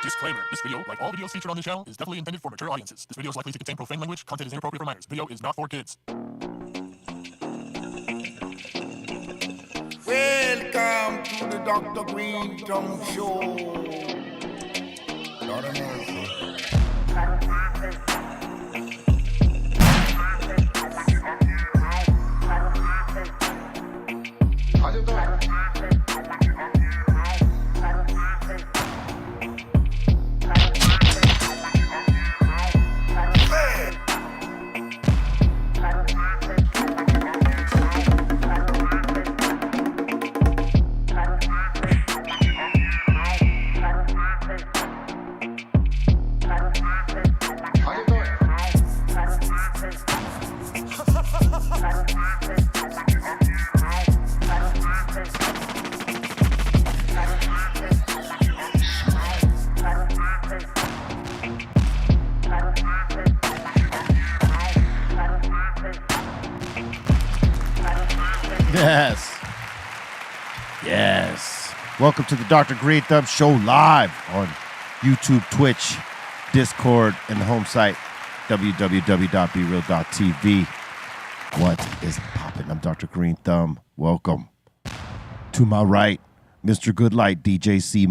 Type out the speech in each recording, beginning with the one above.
Disclaimer. This video, like all videos featured on this channel, is definitely intended for mature audiences. This video is likely to contain profane language. Content is inappropriate for minors. Video is not for kids. Welcome to the Dr. Greenthumb Show. Lord of mercy. How you doing? Yes. Welcome to the Dr. Greenthumb Show live on YouTube, Twitch, Discord, and the home site, www.brealtvcontest.tv. What is poppin'? I'm Dr. Greenthumb. Welcome. To my right, Mr. Goodlight, DJ C-.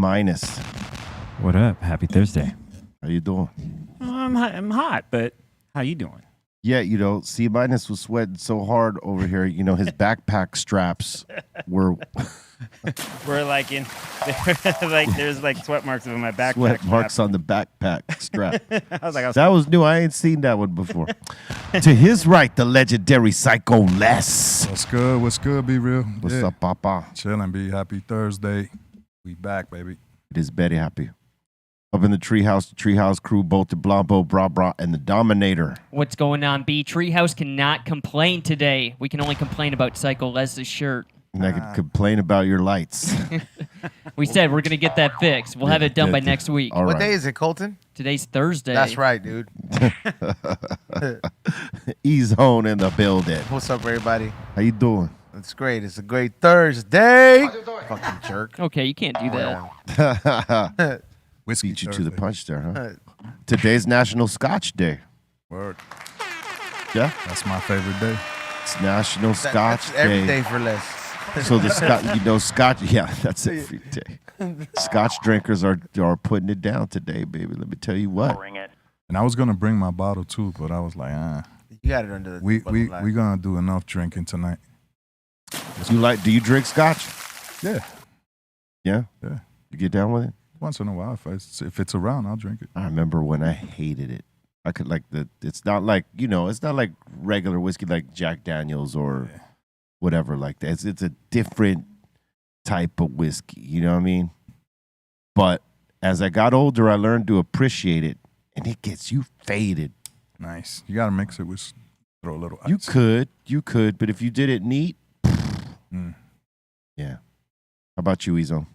What up? Happy Thursday. How you doing? I'm hot, but how you doing? Yeah, you know, C- was sweating so hard over here. You know, his backpack straps were... We're like in, like there's like sweat marks on my backpack. Sweat marks on the backpack strap. I was like, that was new. I ain't seen that one before. To his right, the legendary Psycho Les. What's good? What's good, Be Real? What's up, Papa? Chilling, B. Happy Thursday. We back, baby. It is very happy. Up in the Treehouse crew, Bolted Blambo, Bra Bra, and the Dominator. What's going on, B? Treehouse cannot complain today. We can only complain about Psycho Les's shirt. And I could complain about your lights. We said we're going to get that fixed. We'll have it done by next week. All What right. day is it, Colton? Today's Thursday. That's right, dude. E-Zone in the building. What's up, everybody? How you doing? It's great. It's a great Thursday. Fucking jerk. Okay, you can't do that. Whiskey Beat you to the Thursday. punch there, huh? Today's National Scotch Day. Word. Yeah? That's my favorite day. It's National Scotch That's every Day. day for less. So the Scotch, yeah, that's every day. Scotch drinkers are putting it down today, baby. Let me tell you what. And I was gonna bring my bottle too, but I was like, You got it under the we butterfly. gonna do enough drinking tonight. Do you drink Scotch? Yeah, Yeah? yeah. You get down with it? Once in a while, if it's around, I'll drink it. I remember when I hated it. I could it's not like, it's not like regular whiskey like Jack Daniels or whatever like that. It's a different type of whiskey, you know what I mean? But as I got older, I learned to appreciate it, and it gets you faded. Nice. You gotta mix it with throw a little ice. You could, but if you did it neat, yeah. How about you, Ezo?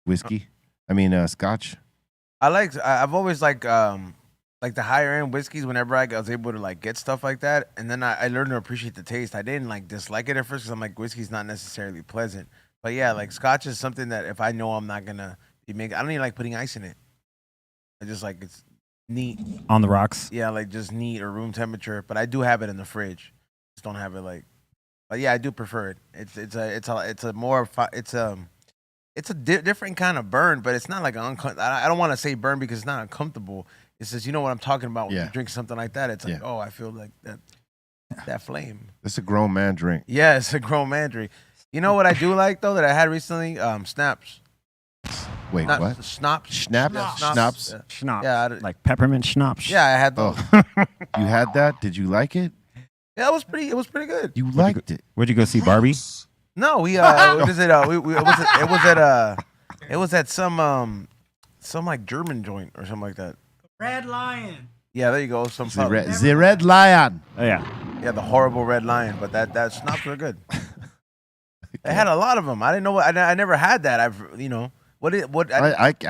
Whiskey? Scotch? I've always like the higher end whiskeys. Whenever I was able to like get stuff like that, and then I learned to appreciate the taste. I didn't like dislike it at first because I'm like, whiskey's not necessarily pleasant. But yeah, like Scotch is something that if I know I'm not gonna be making, I don't even like putting ice in it. I just like it's neat. On the rocks. Yeah, like just neat or room temperature. But I do have it in the fridge. Just don't have it like. But yeah, I do prefer it. It's a different kind of burn, but it's not like I don't want to say burn because it's not uncomfortable. It's just, you know what I'm talking about when you drink something like that. It's like, oh, I feel like that flame. It's a grown man drink. Yeah, it's a grown man drink. You know what I do like though that I had recently? Snaps. Wait, what? Schnapps. Schnapps? Yeah, Schnapps? Yeah. Schnapps. Yeah, like peppermint schnapps. Yeah, I had those. Oh. You had that? Did you like it? Yeah, it was pretty good. You liked it. Where'd you go see Barbie? No, we what is it? It was at some like German joint or something like that. Red Lion. Yeah, there you go. The Red Lion. Oh yeah. Yeah, the horrible Red Lion, but that schnapps were good. They had a lot of them. I didn't know. I never had that. I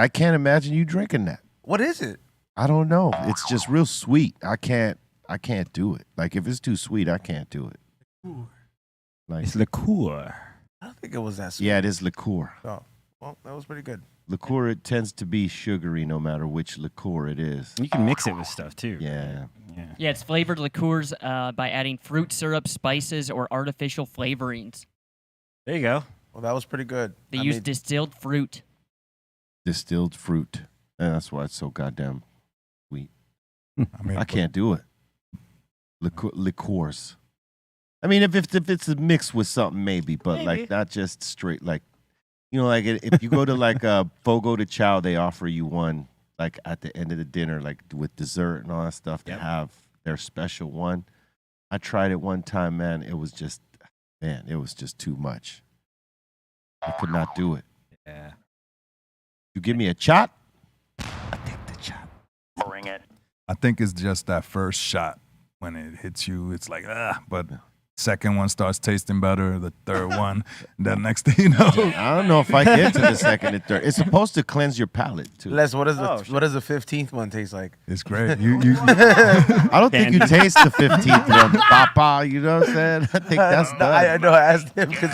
can't imagine you drinking that. What is it? I don't know. It's just real sweet. I can't do it. Like if it's too sweet, I can't do it. Like It's liqueur. I don't think it was that sweet. yeah, it is liqueur. Oh. Well, that was pretty good. Liqueur, it tends to be sugary no matter which liqueur it is. You can mix it with stuff too. Yeah. Yeah, it's flavored liqueurs by adding fruit syrup, spices, or artificial flavorings. There you go. Well, that was pretty good. They I use mean, distilled fruit. Distilled fruit. And that's why it's so goddamn sweet. I mean, I can't do it. Liqueurs. I mean, if it's mixed with something, maybe, but like not just straight. Like, you know, like if you go to like a Fogo de Chao, they offer you one like at the end of the dinner, like with dessert and all that stuff. To have their special one. I tried it one time, man. It was just too much. I could not do it. Yeah. You give me a shot, I take the shot. Bring it. I think it's just that first shot when it hits you. It's like but second one starts tasting better. The third one, the next thing you know. I don't know if I get to the second and third. It's supposed to cleanse your palate too. Les, what does the 15th one taste like? It's great. You I don't think you taste the 15th one, Papa. You know what I'm saying? I think that's done. I know. I asked him because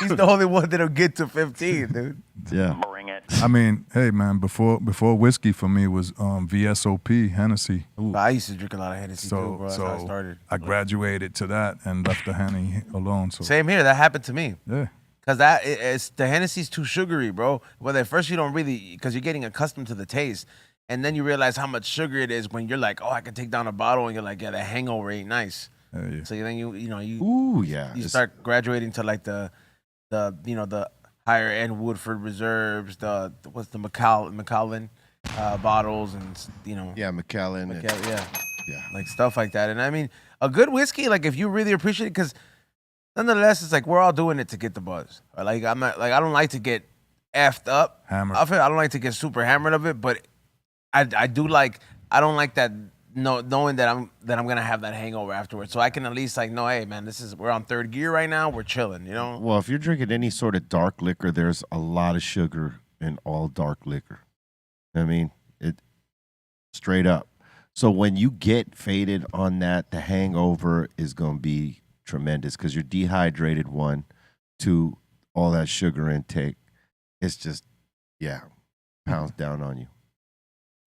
he's the only one that'll get to 15, dude. Yeah. Bring it. I mean, hey man, before whiskey for me was VSOP Hennessy. I used to drink a lot of Hennessy too, So bro. That's how I started. I graduated to that and left the Henny alone. So Same here. That happened to me. yeah. Cause it's the Hennessy's too sugary, bro. Well, at first you don't really, because you're getting accustomed to the taste, and then you realize how much sugar it is when you're like, oh, I can take down a bottle, and you're like, yeah, that hangover ain't nice. Yeah. So then you Ooh, yeah. you start graduating to like the higher end Woodford Reserves, the Macallan bottles, and Yeah, Macallan. and- yeah, Yeah. like stuff like that. And I mean, a good whiskey, like if you really appreciate it, because nonetheless, it's like we're all doing it to get the buzz. Or like I'm not like I don't like to get effed up. Hammered. I don't like to get super hammered of it, but I do like I don't like that knowing that I'm gonna have that hangover afterwards. So I can at least like know, hey man, we're on third gear right now. We're chilling, you know. Well, if you're drinking any sort of dark liquor, there's a lot of sugar in all dark liquor. I mean, it straight up. So when you get faded on that, the hangover is going to be tremendous because you're dehydrated, 1, 2, all that sugar intake. It's just, pounds down on you.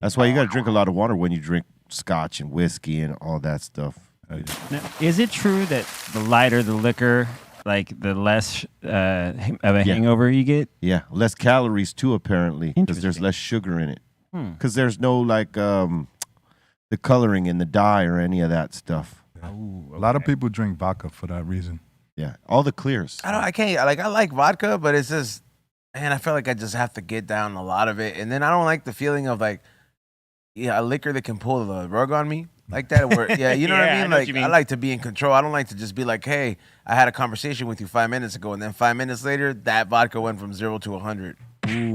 That's why you got to drink a lot of water when you drink Scotch and whiskey and all that stuff. Now, is it true that the lighter the liquor, like the less of a hangover you get? Yeah, less calories too, apparently, because there's Interesting. less sugar in it. Because there's no like the coloring in the dye or any of that stuff. A lot of people drink vodka for that reason. Yeah, all the clears. I can't I like vodka, but it's just man, I feel like I just have to get down a lot of it, and then I don't like the feeling of like a liquor that can pull the rug on me like that. Where you know what Yeah, I I mean? know what Like you mean. I like to be in control. I don't like to just be like, hey, I had a conversation with you 5 minutes ago, and then 5 minutes later, that vodka went from 0 to 100.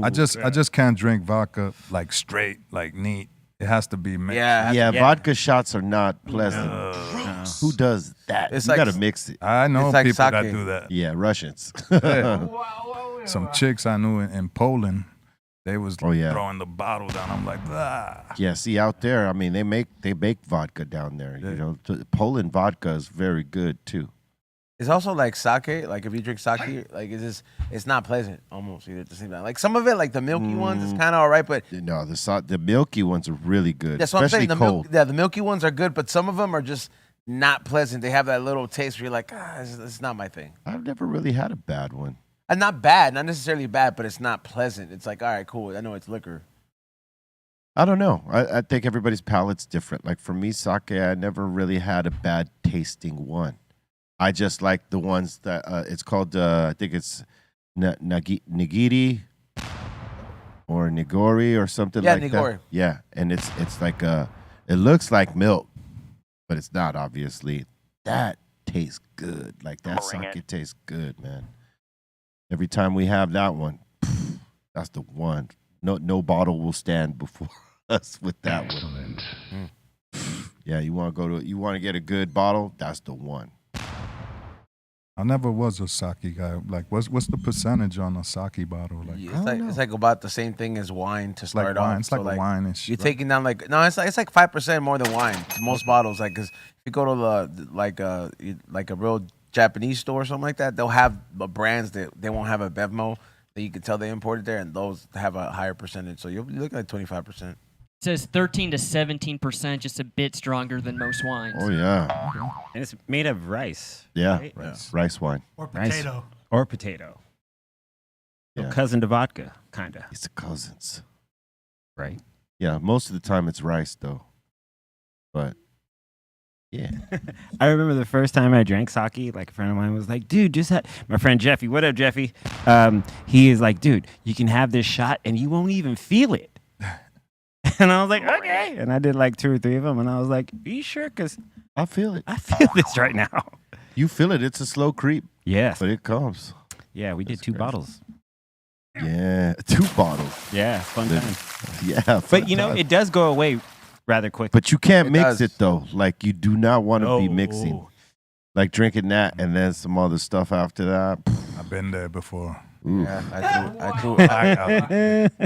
I just can't drink vodka like straight, like neat. It has to be mixed. Yeah, Vodka shots are not pleasant. Who does that? It's you like- got to mix it. I know It's like people that sake. do that. Yeah, Russians. Some chicks I knew in Poland, they was Oh, yeah. throwing the bottle down. I'm like, Yeah, see out there, I mean, they make vodka down there. You know, Poland vodka is very good too. It's also like sake. Like if you drink sake, like it's not pleasant almost either at the same time. Like some of it, like the milky ones, is kind of all right, but No, the milky ones are really good, that's what I'm especially saying. cold. The milky ones are good, but some of them are just not pleasant. They have that little taste where you're like, it's not my thing. I've never really had a bad one. And not bad, not necessarily bad, but it's not pleasant. It's like, all right, cool. I know it's liquor. I don't know. I think everybody's palate's different. Like for me, sake, I never really had a bad tasting one. I just like the ones that it's called. I think it's nigiri or nigori or something Yeah, like nigori. that. Yeah, and it's like it looks like milk, but it's not. Obviously, that tastes good. Like that Bring sake tastes good, man. Every time we have that one, that's the one. No bottle will stand before us with that one. Yeah, you want to get a good bottle? That's the one. I never was a sake guy. Like, what's the percentage on a sake bottle? Like, It's like about the same thing as wine to it's like start wine. off. It's like a wine and shit. You're taking down like no, it's like 5% more than wine. Most bottles, like, because if you go to like a real Japanese store or something like that, they'll have brands that they won't have a Bevmo. that you can tell they imported there, and those have a higher percentage. So you'll be looking at 25%. It says 13 to 17%, just a bit stronger than most wines. Oh yeah, And it's made of rice. yeah. Right? Rice wine. Or Rice. potato. Or potato. So Yeah. cousin to vodka, kind of. It's the cousins. Right? Yeah, most of the time it's rice though. But yeah, I remember the first time I drank sake, like a friend of mine was like, dude, just my friend Jeffy, what up, Jeffy? He is like, dude, you can have this shot and you won't even feel it. And I was like, okay. And I did like 2 or 3 of them. And I was like, are you sure? Because I feel it. I feel this right now. You feel it. It's a slow creep, Yes. but it comes. Yeah, we did That's 2 crazy. bottles. Yeah, 2 bottles. Yeah, fun Then- time. Yeah, But, you know, it does go away rather quick. But you can't It mix does. it though. Like you do not want to be No. mixing. Like drinking that and then some other stuff after that. I've been there before. Ooh. Yeah,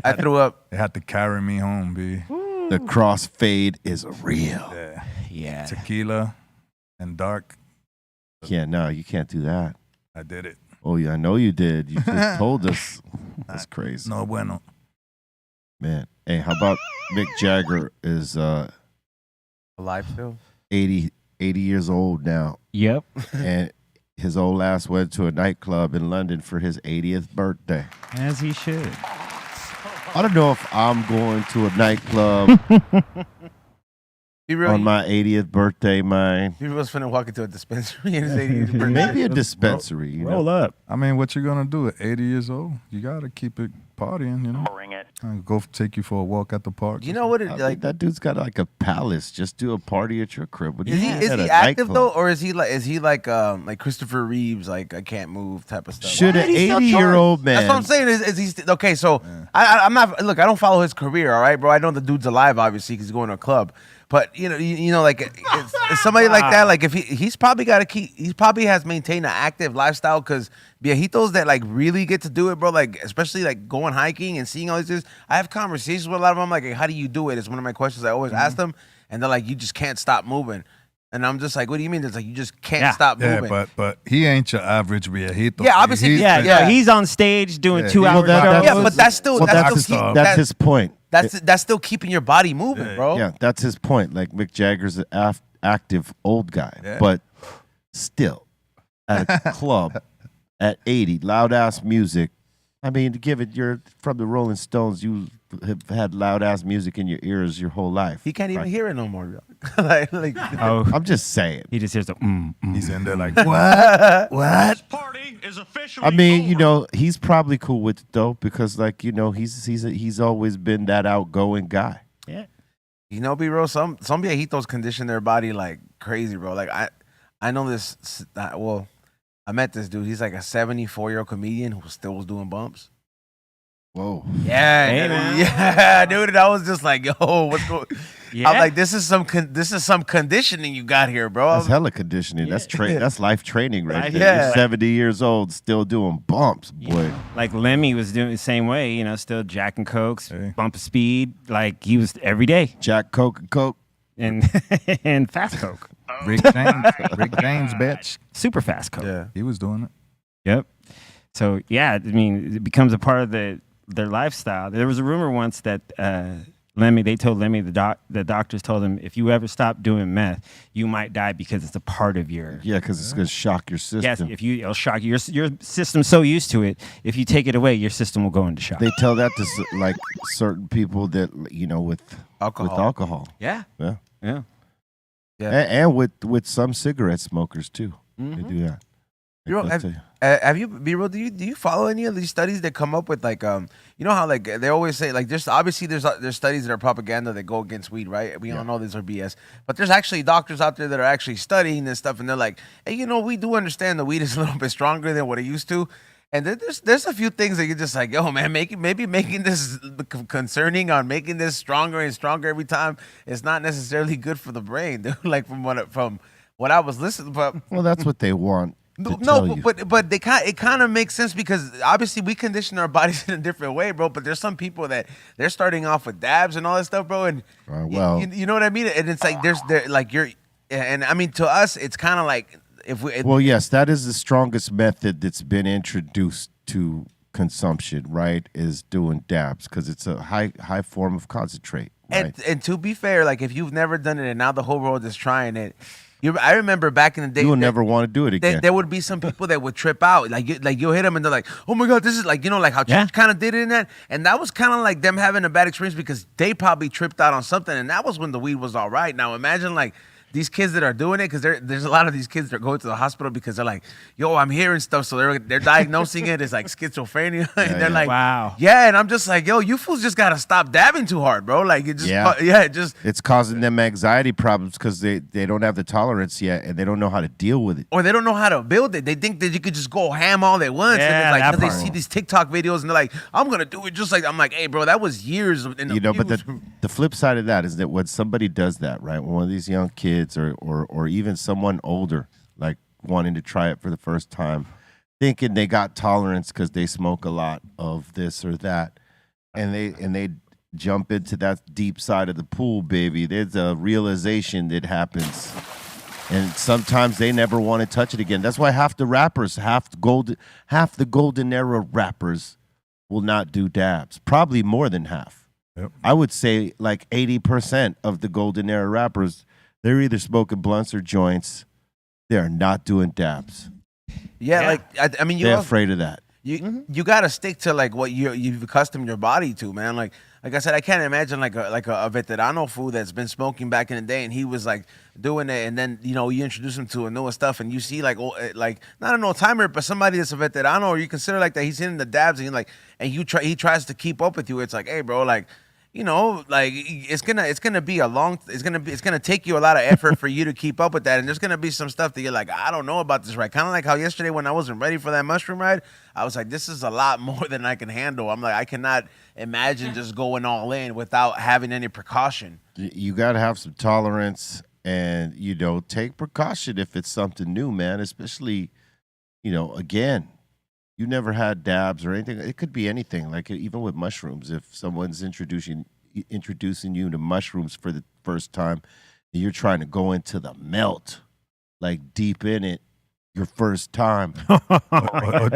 I threw up. They had to carry me home, B. The crossfade is real. Yeah. Yeah. Tequila and dark. Yeah, no, you can't do that. I did it. Oh yeah, I know you did. You just told us. That's crazy. No bueno. Man. Hey, how about Mick Jagger is Alive still? 80 years old now. Yep. And his old ass went to a nightclub in London for his 80th birthday. As he should. I don't know if I'm going to a nightclub Be real. on my 80th birthday, man. He was finna walk into a dispensary in his 80s birthday. Maybe a dispensary, you know. Roll up. I mean, what you gonna do at 80 years old? You gotta keep it partying, you know. Go take you for a walk at the park. You know what? I It, mean, like, that dude's got like a palace. Just do a party at your crib. What do is you he mean is at he a active nightclub? though, or is he like Christopher Reeves, like I can't move type of stuff? Should an 80-year-old man? That's what I'm saying. Is he okay? So I'm not. Look, I don't follow his career. All right, bro. I know the dude's alive, obviously, because he's going to a club. But you know, like it's somebody like that. Like if he's probably got to keep. He probably has maintained an active lifestyle because viejitos that like really get to do it, bro. Like especially like going hiking and seeing all these things. I have conversations with a lot of them. Like, how do you do it? It's one of my questions I always ask them, and they're like, you just can't stop moving. And I'm just like, what do you mean? It's like you just can't stop Yeah, moving. but he ain't your average viejito. Yeah, obviously, He's Yeah, the- no, he's on stage doing Yeah, 2 he- hours. Well, that- yeah, but that's still Well, that's that's still that's his point. that's still keeping your body moving, bro. Yeah, that's his point. Like Mick Jagger's an active old guy, Yeah. but still at a club at 80, loud ass music. I mean, to give it, you're from the Rolling Stones. You have had loud ass music in your ears your whole life. He can't even right? hear it no more. Bro. like, Oh, I'm just saying. he just hears the He's in there like, what? What? Party is officially I mean, you over. know, he's probably cool with it though, because like you know, he's always been that outgoing guy. yeah. You know, bro, some viejitos condition their body like crazy, bro. Like I know this. Well, I met this dude. He's like a 74-year-old comedian who still was doing bumps. Whoa. Yeah, Hey, dude, man. yeah, dude. And I was just like, yo, what's going? Yeah. I'm like, this is some conditioning you got here, bro. That's hella conditioning. That's life training right Life- there. yeah. You're 70 years old, still doing bumps, boy. Like Lemmy was doing the same way, you know, still jacking cokes, Hey. bump of speed. Like he was every day Jack Coke and Coke. and and fast coke, Rick James, bitch. super fast coke. Yeah. He was doing it. Yep. So yeah, I mean, it becomes a part of their lifestyle. There was a rumor once that they told Lemmy the doctors told him if you ever stop doing meth, you might die because it's a part of your. Yeah, because it's going to shock your system. Yes, it'll shock you. Your system's so used to it. If you take it away, your system will go into shock. They tell that to like certain people that, you know, with alcohol. Yeah. Yeah. Yeah. Yeah. And with some cigarette smokers too. They do that. Bro, They'll tell you. have you, B-Roll, do you follow any of these studies that come up with like you know how like they always say like there's studies that are propaganda that go against weed, right? We all know these are BS, but there's actually doctors out there that are actually studying this stuff, and they're like, hey, you know, we do understand the weed is a little bit stronger than what it used to, and there's a few things that you're just like, yo, man, maybe making this concerning on making this stronger and stronger every time is not necessarily good for the brain, dude. Like from what I was listening, but. Well, that's what they want. No, to tell you. but it kind of makes sense because obviously we condition our bodies in a different way, bro. But there's some people that they're starting off with dabs and all that stuff, bro. And well- you know what I mean. And it's like there like you're, and I mean to us, it's kind of like if we. Well, yes, that is the strongest method that's been introduced to consumption, right, is doing dabs because it's a high form of concentrate. Right? And to be fair, like if you've never done it and now the whole world is trying it, I remember back in the day, You will never want to do it again. there would be some people that would trip out, you'll hit them and they're like, "Oh my god, this is like like how Yeah. Church kind of did it in that," and that was kind of like them having a bad experience because they probably tripped out on something, and that was when the weed was all right. Now imagine like these kids that are doing it, because there's a lot of these kids that are going to the hospital because they're like, "Yo, I'm hearing stuff," so they're diagnosing it as like schizophrenia, and they're like, Wow. yeah, and I'm just like, "Yo, you fools just gotta stop dabbing too hard, bro." Like it just, Yeah. it just. It's causing them anxiety problems because they don't have the tolerance yet and they don't know how to deal with it. Or they don't know how to build it. They think that you could just go ham all at once. Yeah, and it's like, that because they part. see these TikTok videos and they're like, "I'm going to do it just like," I'm like, "Hey, bro, that was years of You know, but the flip side of that is that when somebody does that, right, when one of these young kids or even someone older, like wanting to try it for the first time, thinking they got tolerance because they smoke a lot of this or that, and they jump into that deep side of the pool, baby, there's a realization that happens. And sometimes they never want to touch it again. That's why half the rappers, half the golden era rappers will not do dabs. Probably more than half. Yep. I would say like 80% of the golden era rappers, they're either smoking blunts or joints. They are not doing dabs. Yeah, Yeah. like, I mean, They're afraid of that. you got to stick to like what you've accustomed your body to, man. Like I said, I can't imagine like a veterano fool that's been smoking back in the day, and he was like doing it, and then you introduce him to a newer stuff, and you see like not an old timer, but somebody that's a veterano, or you consider like that he's hitting the dabs, and he tries to keep up with you. It's like, hey, bro, like. Like it's gonna be it's gonna take you a lot of effort for you to keep up with that, and there's gonna be some stuff that you're like, I don't know about this right. Kind of like how yesterday when I wasn't ready for that mushroom ride, I was like, this is a lot more than I can handle. I'm like, I cannot imagine just going all in without having any precaution. You got to have some tolerance and, take precaution if it's something new, man, especially, again, you never had dabs or anything. It could be anything, like even with mushrooms. If someone's introducing you to mushrooms for the first time and you're trying to go into the melt, like deep in it, your first time.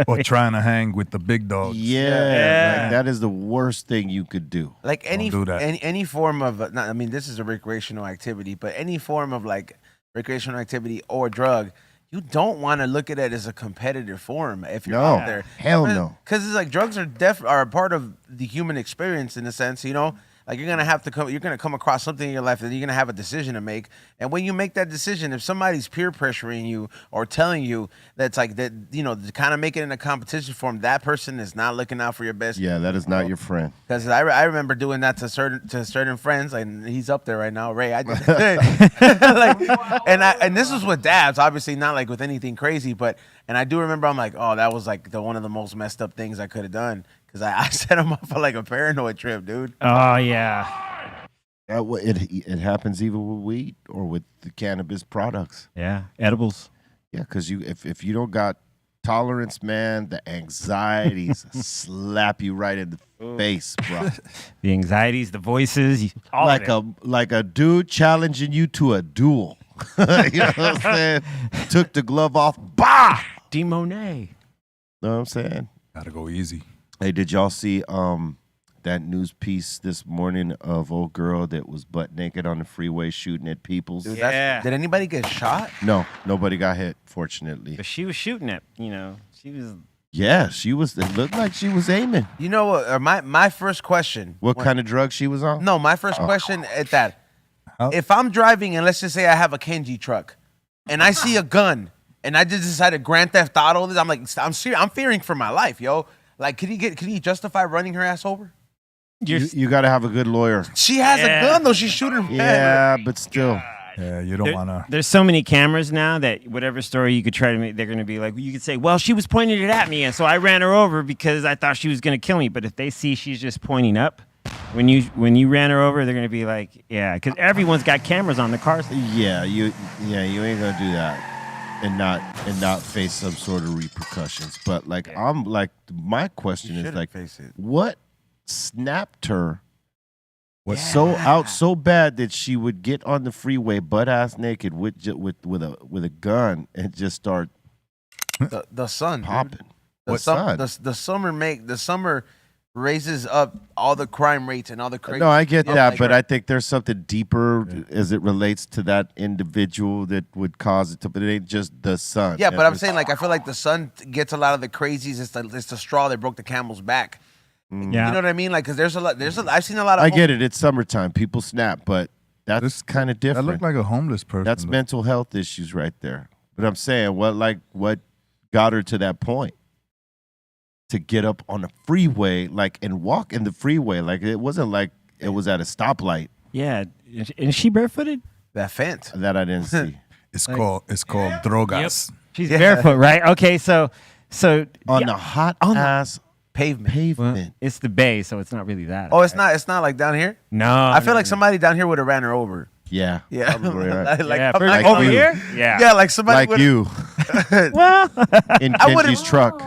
or trying to hang with the big dogs. Yeah. Like that is the worst thing you could do. Like any do that. any form of, this is a recreational activity, but any form of like recreational activity or drug, you don't want to look at it as a competitive form if you're out there. Hell no. Because it's like drugs are a part of the human experience in a sense, Like you're gonna come across something in your life that you're gonna have a decision to make, and when you make that decision, if somebody's peer pressuring you or telling you that's like that, to kind of make it in a competition form, that person is not looking out for your best. Yeah, that is not your friend. Because I remember doing that to certain friends, and he's up there right now, Ray. And this was with dabs, obviously not like with anything crazy, but I do remember I'm like, oh, that was like one of the most messed up things I could have done. Because I set him up for like a paranoid trip, dude. Oh, yeah. It happens even with weed or with the cannabis products. Yeah. Edibles. Yeah, because if you don't got tolerance, man, the anxieties slap you right in the face, bro. The anxieties, the voices. All of it. like a dude challenging you to a duel. You know what I'm saying? Took the glove off. Bah! Demonet. Know what I'm saying? Gotta go easy. Hey, did y'all see that news piece this morning of old girl that was butt naked on the freeway shooting at peoples? Dude, Yeah. did anybody get shot? No, nobody got hit, fortunately. But she was shooting it, She was. Yeah, she was. It looked like she was aiming. You know what? My first question. What kind of drug she was on? No, my first question at that. How- If I'm driving and let's just say I have a Kenji truck, and I see a gun, and I just decided Grand Theft Auto this, I'm like, I'm fearing for my life, yo. Like, could he justify running her ass over? You got to have a good lawyer. She has a gun though. She's shooting. Yeah, but still. Yeah, you don't want to. There's so many cameras now that whatever story you could try to make, they're going to be like, you could say, well, she was pointing it at me, and so I ran her over because I thought she was going to kill me. But if they see she's just pointing up, when you ran her over, they're going to be like, yeah, because everyone's got cameras on the cars. Yeah, you ain't gonna do that and not face some sort of repercussions. But my question is like, face it. what snapped her? What? So bad that she would get on the freeway butt ass naked with a gun and just start The sun, dude. popping. The sun. The summer raises up all the crime rates and all the crazy. No, I get that, like- but I think there's something deeper as it relates to that individual that would cause it to. But it ain't just the sun. Yeah, but I'm saying like I feel like the sun gets a lot of the crazies. It's the straw that broke the camel's back. Yeah. You know what I mean? Like, cause I've seen a lot of. I get it. It's summertime. People snap, but that's kind of That different. looked like a homeless person. That's though. mental health issues right there. But I'm saying, what got her to that point? To get up on the freeway, like, and walk in the freeway, like it wasn't like it was at a stoplight. Yeah. Is she barefooted? that fence. That I didn't see. It's called drogas. She's barefoot, right? Okay, so On yeah. the hot On the- ass Pavement. Well, pavement. it's the bay, so it's not really that. Oh, it's not like down here. No. I feel like somebody down here would have ran her over. Yeah. Yeah, Probably right. yeah, I'm like not over gonna- here? Yeah. Yeah, like somebody Like would've- you Well, in I would've- Kenji's truck.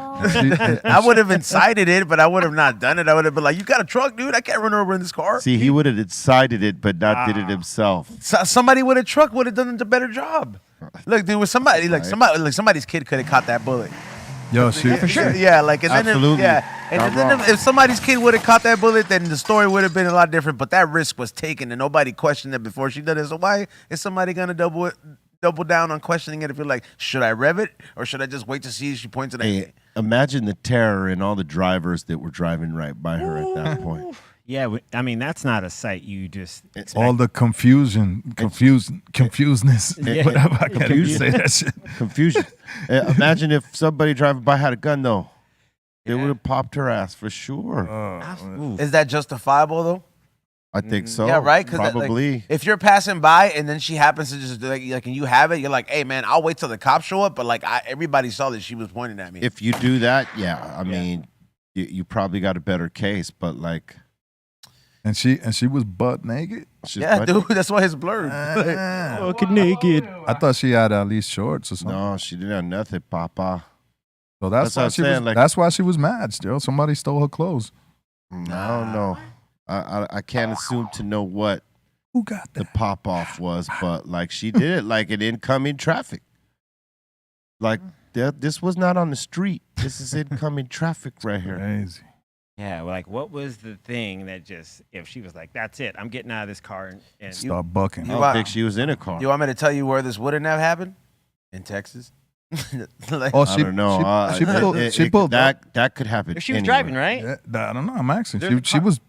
I would have incited it, but I would have not done it. I would have been like, "You got a truck, dude? I can't run over in this car." See, he would have decided it, but not did it himself. Somebody with a truck would have done a better job. Look, dude, was somebody like somebody's kid could have caught that bullet. Yo, she, for sure. Yeah, like and then Absolutely. and Not then wrong. if somebody's kid would have caught that bullet, then the story would have been a lot different. But that risk was taken, and nobody questioned it before she did it. So why is somebody gonna double down on questioning it? If you're like, should I rev it or should I just wait to see if she points it at me? Hey, imagine the terror in all the drivers that were driving right by her at that point. yeah, I mean, that's not a sight you just expect. all the confusedness. Yeah. Whatever. I can't even say that shit. Confusion. Imagine if somebody driving by had a gun, though. They would have popped her ass for sure. Ooh. Is that justifiable though? I think so. Yeah, right. 'Cause that, like, Probably. if you're passing by and then she happens to just like and you have it, you're like, hey man, I'll wait till the cops show up. But like everybody saw that she was pointing at me. If you do that, yeah. I mean, you probably got a better case, but like, And she was butt naked. she's yeah, butt- dude, that's why it's blurred. Fucking naked. I thought she had at least shorts or something. No, she didn't have nothing, Papa. So That's that's what why I'm she saying, was. like- That's why she was mad. Still, somebody stole her clothes. I don't know. I can't assume to know what Who got the that? pop off was, but like she did it like an incoming traffic. Like this was not on the street. This is incoming traffic right here. Crazy. Yeah, well, like, what was the thing that just, if she was like, that's it, I'm getting out of this car and Start bucking. I don't think she was in a car. You want me to tell you where this wouldn't have happened? In Texas. Like, Oh, I don't know. She pulled up. that could happen. she was anywhere. driving, right? Yeah, I don't know. I'm asking.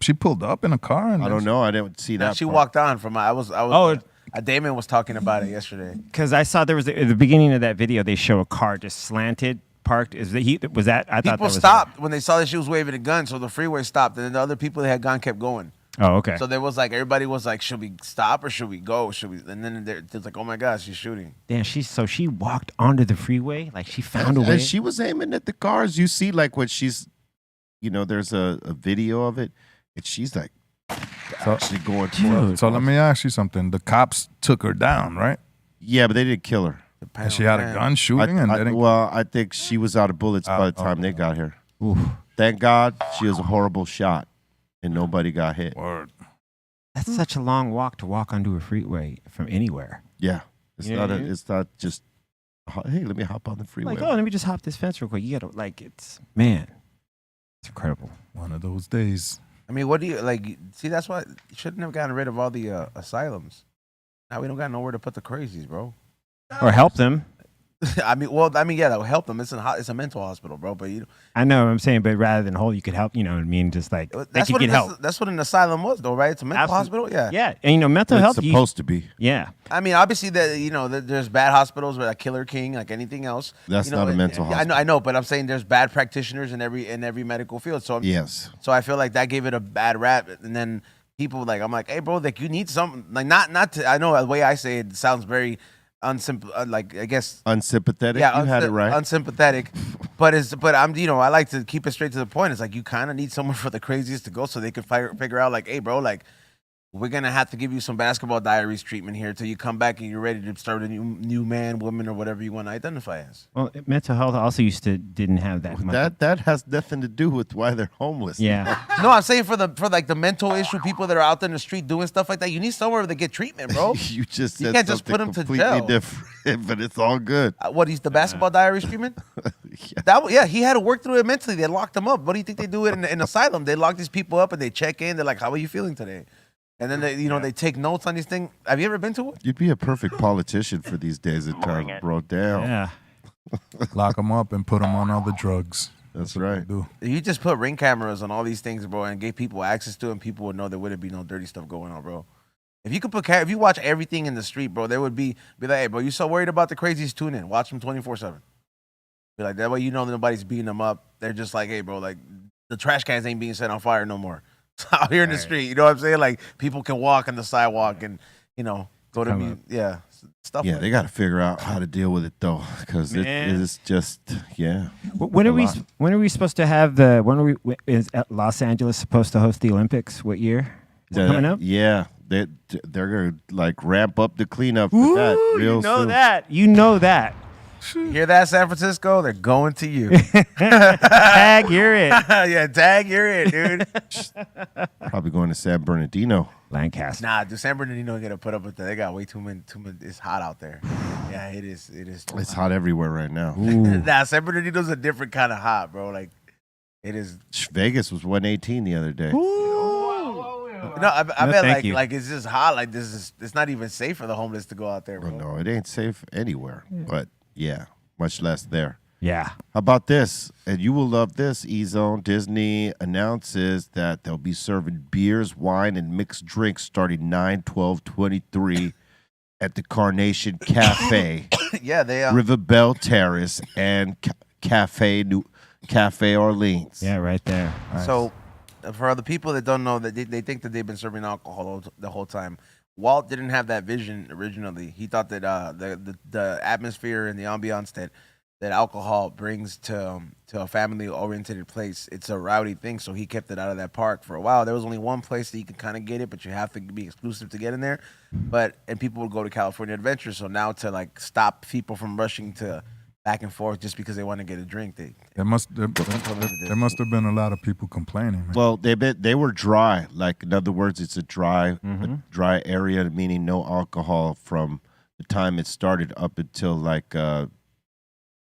She pulled up in a car. And I don't know. I didn't see that. she part. walked on from. I was. Oh. Damon was talking about it yesterday. Because I saw there was, at the beginning of that video, they show a car just slanted, parked. I thought that People was stopped when they saw that she was waving a gun, so the freeway stopped, and then the other people that had gone kept going. Oh, okay. So there was like everybody was like, should we stop or should we go? Should we? And then there's like, oh my gosh, she's shooting. Damn, she walked onto the freeway, like she found a way. And she was aiming at the cars. You see, like when she's, there's a video of it, and she's like actually going towards. So let me ask you something. The cops took her down, right? Yeah, but they didn't kill her. And she had a gun shooting, and they didn't. I think she was out of bullets by the time they got here. Oof. Thank God she was a horrible shot, and nobody got hit. Word. That's such a long walk to walk onto a freeway from anywhere. Yeah, it's Yeah, not. yeah. It's not just. Hey, let me hop on the freeway. Like, oh, let me just hop this fence real quick. You gotta, like, it's incredible. One of those days. I mean, what do you like? See, that's why you shouldn't have gotten rid of all the asylums. Now we don't got nowhere to put the crazies, bro. Or help them. yeah, that will help them. It's a mental hospital, bro. But I know what I'm saying, but rather than hold, you could help, you know what I mean? Just like, they that's could what get help. that's what an asylum was, though, right? It's a mental Absolutely. hospital. Yeah. Yeah, and mental it's health. supposed to be. Yeah. I mean, obviously that there's bad hospitals with a Killer King, like anything else. That's not a mental yeah, hospital. I know, but I'm saying there's bad practitioners in every medical field. So Yes. So I feel like that gave it a bad rap, and then people I'm like, hey, bro, like you need something, like not to. I know the way I say it sounds very like I guess. Unsympathetic. Yeah, you had it right. Unsympathetic, but I'm I like to keep it straight to the point. It's like you kind of need someone for the craziest to go, so they can figure out like, hey, bro, like we're gonna have to give you some Basketball Diaries treatment here till you come back and you're ready to start a new man, woman, or whatever you want to identify as. Well, mental health also didn't have that much. That has nothing to do with why they're homeless. Yeah. No, I'm saying for the mental issue people that are out there in the street doing stuff like that, you need somewhere to get treatment, bro. You just You said can't just something put 'em to completely jail. different, but it's all good. What is the Basketball Diaries treatment? He had to work through it mentally. They locked him up. What do you think they do in Asylum? They lock these people up and they check in. They're like, "How are you feeling today?" And then they take notes on these things. Have you ever been to it? You'd be a perfect politician for these days at times, bro. Damn. Yeah. Lock them up and put them on other drugs. That's what they right. do. You just put ring cameras on all these things, bro, and gave people access to it, and people would know there wouldn't be no dirty stuff going on, bro. If you could if you watch everything in the street, bro, there would be like, "Hey, bro, you so worried about the crazies? Tune in, watch them 24/7." Be like that way, you know that nobody's beating them up. They're just like, "Hey, bro, like the trash cans ain't being set on fire no more." It's out here in the street, you know what I'm saying? Like people can walk on the sidewalk and go to stuff. Yeah, like they got to figure out how to deal with it though, because it is just When are we supposed to have is Los Angeles supposed to host the Olympics? What year? Is it coming up? Yeah, they're gonna like ramp up the cleanup for that real soon. You know that. You hear that, San Francisco? They're going to you. Tag, you're it. Yeah, tag, you're it, dude. Probably going to San Bernardino. Lancaster. Nah, dude, San Bernardino ain't gonna put up with that. They got way too many. It's hot out there. Yeah, it is. It is. It's hot everywhere right now. Nah, San Bernardino's a different kind of hot, bro. Like, it is. Vegas was 118 the other day. No, I No, bet thank you. like it's just hot. Like it's not even safe for the homeless to go out there, bro. Well, no, it ain't safe anywhere. But yeah, much less there. Yeah. How about this? And you will love this, E-Zone. Disney announces that they'll be serving beers, wine, and mixed drinks starting 9/12/23 at the Carnation Cafe, Yeah, they Riverbell Terrace, and Cafe Orleans. Yeah, right there. So, for the people that don't know, that they think that they've been serving alcohol the whole time. Walt didn't have that vision originally. He thought that the atmosphere and the ambiance that alcohol brings to a family-oriented place, it's a rowdy thing. So he kept it out of that park for a while. There was only one place that you could kind of get it, but you have to be exclusive to get in there. And people would go to California Adventure. So now to like stop people from rushing to back and forth just because they want to get a drink, There must have been a lot of people complaining. Man. Well, they were dry. Like, in other words, it's a dry area, meaning no alcohol from the time it started up until like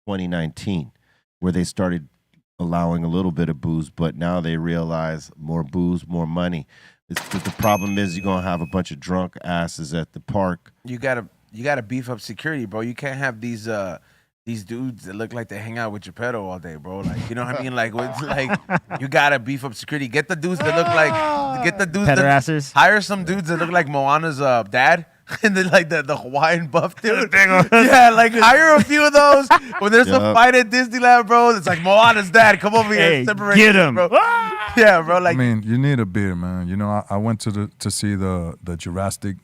2019, where they started allowing a little bit of booze, but now they realize more booze, more money. The problem is you're gonna have a bunch of drunk asses at the park. You gotta beef up security, bro. You can't have these dudes that look like they hang out with Geppetto all day, bro. Like, you know what I mean? Like, you gotta beef up security. Get the dudes that look like Pederassers. hire some dudes that look like Moana's dad. And then like the Hawaiian buff dude. Yeah, like hire a few of those. When there's a fight at Disneyland, bro, it's like Moana's dad. Come over here and separate get this, him. bro. Yeah, bro. Like, I mean, you need a beer, man. You know, I went to see the Jurassic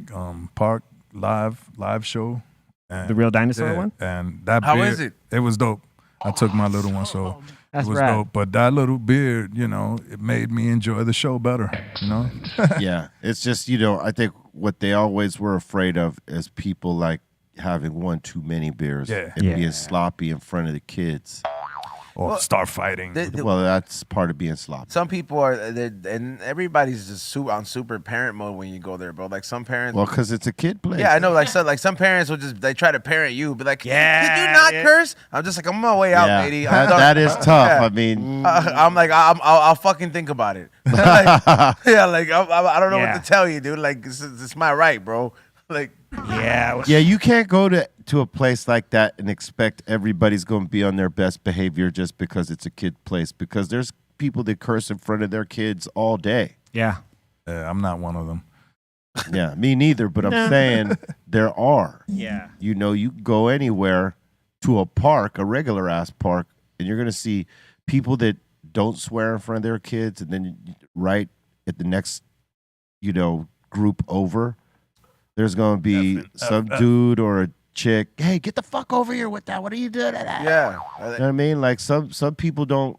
Park live show. And, The real dinosaur one? And that How beer, is it? It was dope. I took my little one, so That's it was rad. dope. But that little beer, you know, it made me enjoy the show better, you know? Yeah, it's just, I think what they always were afraid of is people like having one too many beers and being sloppy in front of the kids. Or start fighting. Well, that's part of being sloppy. some people are, and everybody's just on super parent mode when you go there, bro. Like some parents. Well, because it's a kid place. Yeah, I know. Like some parents will they try to parent you, be like, "Did you not curse?" I'm just like, I'm on my way out, Yeah, lady. that is tough. Yeah. I mean, I'm like, I'll fucking think about it. Like, yeah, like I don't know Yeah. what to tell you, dude. Like it's my right, bro. Like, Yeah. yeah, you can't go to a place like that and expect everybody's going to be on their best behavior just because it's a kid place. Because there's people that curse in front of their kids all day. Yeah. I'm not one of them. Yeah, me neither. But I'm saying there are. Yeah. You go anywhere to a park, a regular ass park, and you're going to see people that don't swear in front of their kids, and then right at the next, group over, there's going to be some dude or a chick. Hey, get the fuck over here with that. What are you doing? yeah, You know what I mean? Like some people don't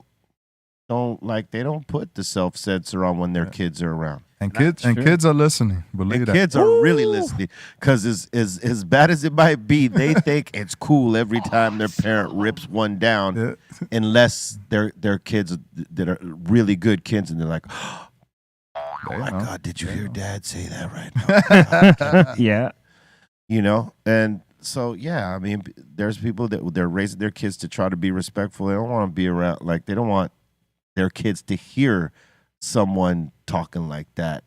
put the self censor on when their kids are around. And kids are listening. Believe And that. kids are really listening because as bad as it might be, they think it's cool every time their parent rips one down, Yeah. unless they're kids that are really good kids, and they're like, "Oh my God, did you hear Dad say that right now?" Yeah. And So yeah, I mean, there's people that they're raising their kids to try to be respectful. They don't want to be around, like they don't want their kids to hear someone talking like that.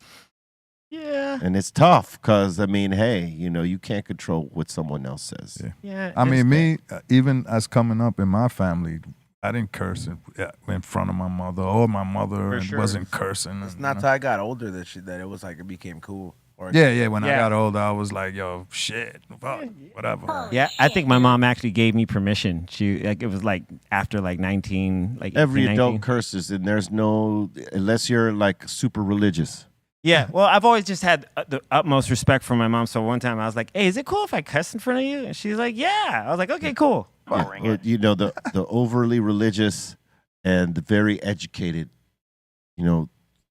Yeah. And it's tough because, I mean, hey, you can't control what someone else says. Yeah. I mean, me, even as coming up in my family, I didn't curse in front of my mother or my mother and sure. wasn't cursing. It's not till I got older that it was like it became cool. Or Yeah. When I Yeah. got older, I was like, yo, shit, fuck, whatever. Yeah, I think my mom actually gave me permission. It was like after like 19, like Every 18, adult 19. curses, and there's no, unless you're like super religious. Yeah, well, I've always just had the utmost respect for my mom. So one time I was like, "Hey, is it cool if I cuss in front of you?" And she's like, "Yeah." I was like, "Okay, cool." Yeah, or, the overly religious and the very educated,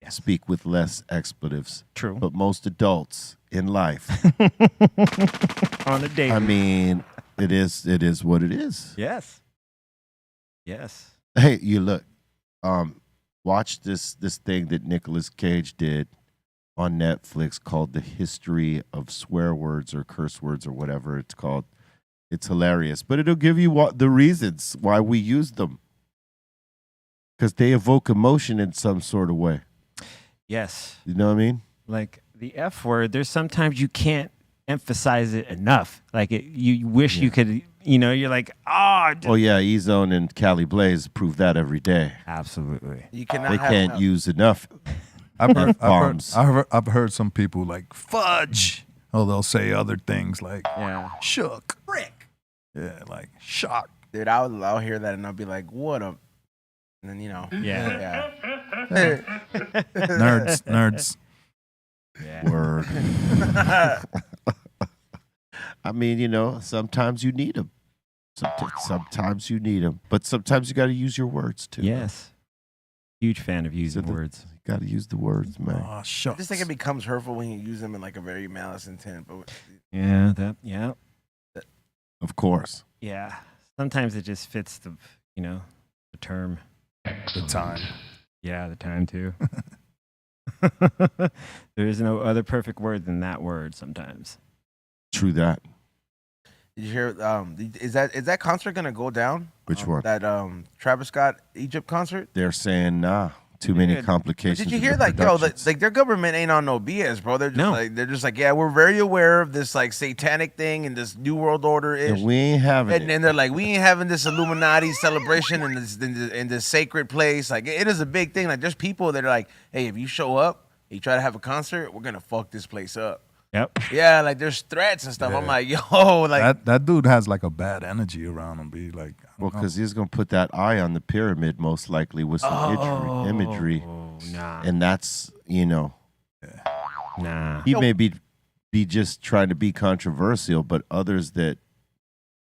speak with less expletives. True. But most adults in life, On a date. I mean, it is what it is. Yes. Yes. Hey, you look, watch this thing that Nicolas Cage did on Netflix called The History of Swear Words or Curse Words or whatever it's called. It's hilarious, but it'll give you the reasons why we use them. Because they evoke emotion in some sort of way. Yes. You know what I mean? Like the F word, there's sometimes you can't emphasize it enough. Like you wish you could, you're like, Oh yeah, E-Zone and Cali Blaze prove that every day. Absolutely. You cannot They have can't enough. use enough. I've heard some people like fudge. Oh, they'll say other things like Yeah. shook, brick. Yeah, like shock. Dude, I'll hear that and I'll be like, what a, and then Yeah. Nerds. Yeah. Word. I mean, sometimes you need them. Sometimes you need them, but sometimes you got to use your words too. Yes. Huge fan of using words. You got to use the words, man. Oh, I shucks. just think it becomes hurtful when you use them in like a very malice intent. But Yeah. Of course. Yeah. Sometimes it just fits the term. The time. Yeah, the time too. There is no other perfect word than that word sometimes. True that. did you hear? Is that concert gonna go down? Which one? That Travis Scott Egypt concert. They're saying, nah, too many Dude, complications. Did you with hear the like productions. their government ain't on no BS, bro? They're just No. like yeah, we're very aware of this like satanic thing and this new world order ish. And we ain't having And it. then they're like, we ain't having this Illuminati celebration in this sacred place. Like, it is a big thing. Like, there's people that are like, hey, if you show up, you try to have a concert, we're gonna fuck this place up. Yep. Yeah, like there's threats and stuff. I'm Yeah. like, yo, like, That dude has like a bad energy around him. Be like, I Well, don't know. because he's going to put that eye on the pyramid most likely with some imagery. Oh, nah. And that's, Nah. he may be just trying to be controversial, but others that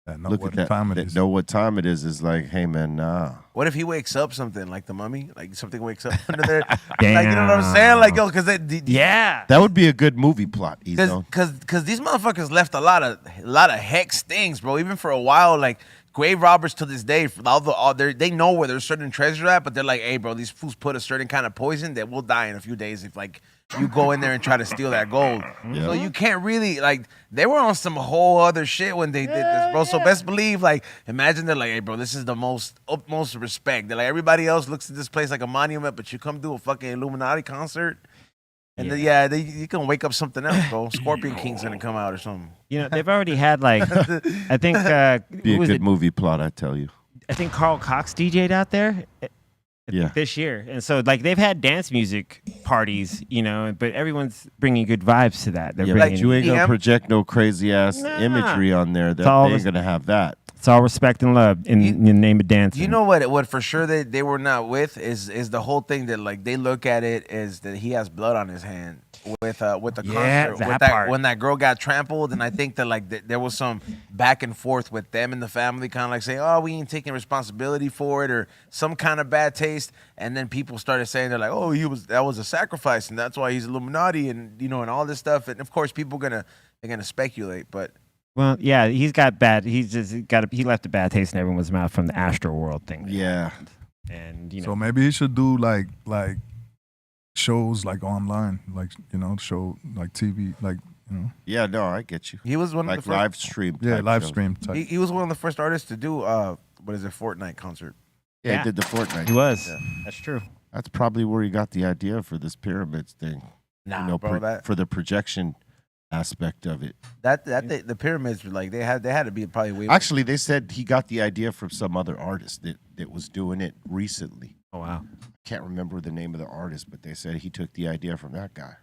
know look what at that, time it that is. know what time it is like, hey, man, nah. what if he wakes up something like the mummy? Like something wakes up under there. Damn. Like, you know what I'm saying? Like, yo, because Yeah. That would be a good movie plot, Ezone. Because these motherfuckers left a lot of hex things, bro. Even for a while, like grave robbers to this day, they know where there's certain treasure at, but they're like, hey, bro, these fools put a certain kind of poison that will die in a few days if like you go in there and try to steal that gold. So you can't really like. They were on some whole other shit when they did this, bro. So best believe, like, imagine they're like, hey, bro, this is the utmost respect. They're like, everybody else looks at this place like a monument, but you come do a fucking Illuminati concert. And you can wake up something else, bro. Scorpion King's gonna come out or something. They've already had like, I think, Be a who was good it? movie plot, I tell you. I think Carl Cox DJ'd out there. I think Yeah. this year. And so like they've had dance music parties, but everyone's bringing good vibes to that. They're Yeah, bringing, but you ain't going to EDM? project no crazy ass Nah. imagery on there. That all they ain't this- going to have that. it's all respect and love in the name of dancing. You know what for sure they were not with is the whole thing that like they look at it as that he has blood on his hand with the Yeah, concert that with part. when that girl got trampled, and I think that like there was some back and forth with them and the family, kind of like saying, oh, we ain't taking responsibility for it or some kind of bad taste, and then people started saying they're like, oh, that was a sacrifice and that's why he's Illuminati and and all this stuff, and of course people they're gonna speculate, but. Well, yeah, he left a bad taste in everyone's mouth from the Astro World thing. Yeah. And So maybe he should do like shows like online, like show like TV, like You know? Yeah, no, I get you. He was one of Like the first. live stream. Yeah, type live shows. stream type. He was one of the first artists to do what is it, Fortnite concert. Yeah, Yeah. he did the Fortnite. He was. That's true. That's probably where he got the idea for this pyramids thing. Nah, bro, for the projection aspect of it. the pyramids were like they had to be probably way. Actually, they said he got the idea from some other artist that was doing it recently. Oh wow. Can't remember the name of the artist, but they said he took the idea from that guy.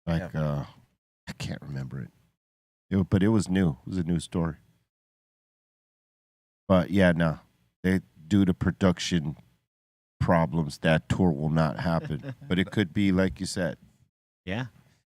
Like, I can't remember it. But it was new. It was a new story. But yeah, no, they due to production problems, that tour will not happen. But it could be like you said. Yeah.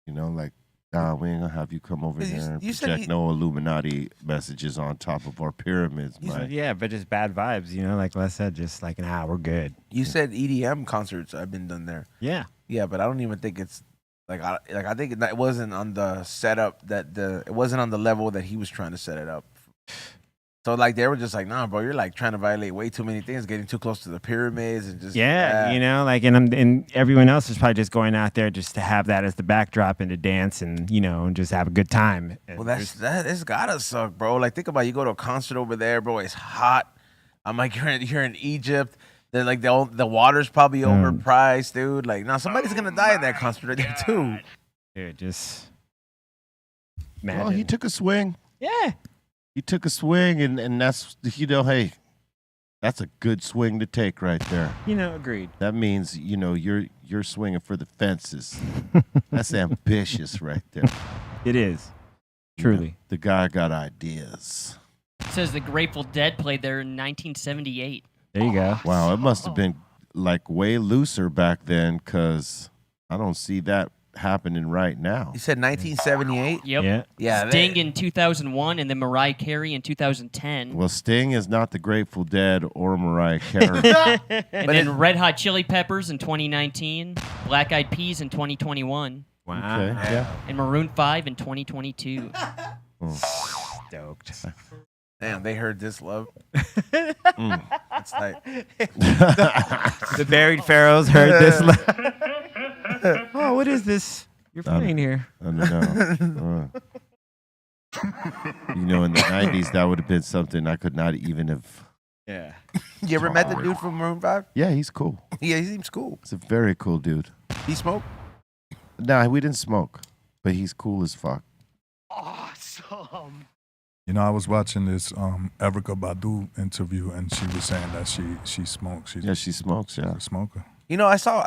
You know, like, nah, we ain't gonna have you come over You- here and you said project he- no Illuminati messages on top of our pyramids, You said- man. Yeah, but just bad vibes, you know, like Les said, just like, nah, we're good. You said EDM concerts have been done there. Yeah. Yeah, but I don't even think it's I think that it wasn't on the setup it wasn't on the level that he was trying to set it up. So like they were just like, nah, bro, you're like trying to violate way too many things, getting too close to the pyramids and just Yeah, you know, like, and everyone else is probably just going out there just to have that as the backdrop and to dance and, you know, and just have a good time. And Well, it's gotta suck, bro. Like think about it, you go to a concert over there, bro. It's hot. I'm like you're in Egypt. They're like the water's probably overpriced, dude. Like now somebody's gonna die at that concert right there too. dude, just Well, imagine. he took a swing. yeah. He took a swing, and that's, you know, hey, that's a good swing to take right there. You know, agreed. That means, you know, you're swinging for the fences. That's ambitious right there. It is. You know, Truly. the guy got ideas. It says the Grateful Dead played there in 1978. There you go. Wow, it must have been like way looser back then, because I don't see that happening right now. You said 1978. Yep. Yeah. Yeah, Sting in 2001 and then Mariah Carey in 2010. Well, Sting is not the Grateful Dead or Mariah Carey. And then Red Hot Chili Peppers in 2019, Black Eyed Peas in 2021, Wow. Okay. Yeah. and Maroon 5 in 2022. Stoked. Damn, they heard this love. Mm. It's like The buried pharaohs heard this. Oh, what is this? You're playing here. I don't know. You know, in the 90s, that would have been something I could not even have. Yeah. you ever met the dude from Maroon 5? Yeah, he's cool. Yeah, he seems cool. He's a very cool dude. He smoke? Nah, we didn't smoke, but he's cool as fuck. You know, I was watching this Erica Badu interview, and she was saying that she smokes. She's Yeah, she smokes, yeah. a smoker. You know, I saw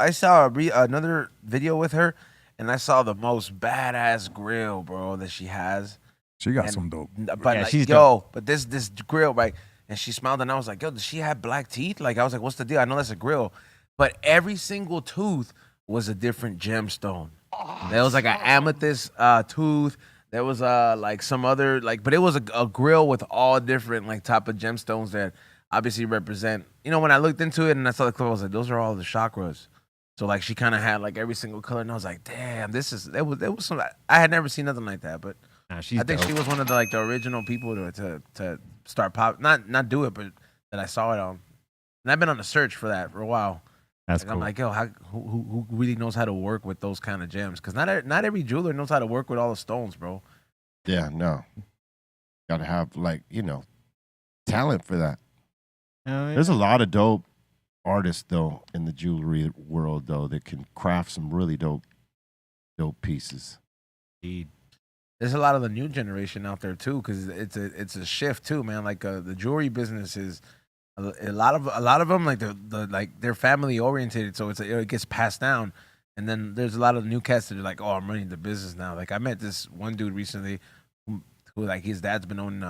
another video with her, and I saw the most badass grill, bro, that she has. She got And- some dope. But Yeah, like, she's but this grill, right? And she smiled, and I was like, yo, does she have black teeth? Like, I was like, what's the deal? I know that's a grill, but every single tooth was a different gemstone. There was like an amethyst tooth. There was like some other but it was a grill with all different like type of gemstones that obviously represent. You know, when I looked into it and I saw the clip, I was like, those are all the chakras. So like she kind of had like every single color, and I was like, damn, it was some. I had never seen nothing like that, but Nah, she's I think dope. she was one of the original people to start pop, not do it, but that I saw it on. And I've been on a search for that for a while. That's Like, cool. I'm like, yo, who really knows how to work with those kind of gems? Because not every jeweler knows how to work with all the stones, bro. Yeah, no. Gotta have, like, you know, talent for that. Oh, yeah. There's a lot of dope artists, though, in the jewelry world, though, that can craft some really dope pieces. Indeed. There's a lot of the new generation out there too, because it's a shift too, man. Like the jewelry business is a lot of them like they're family oriented, so it gets passed down. And then there's a lot of new cats that are like, oh, I'm running the business now. Like I met this one dude recently, who like his dad's been owning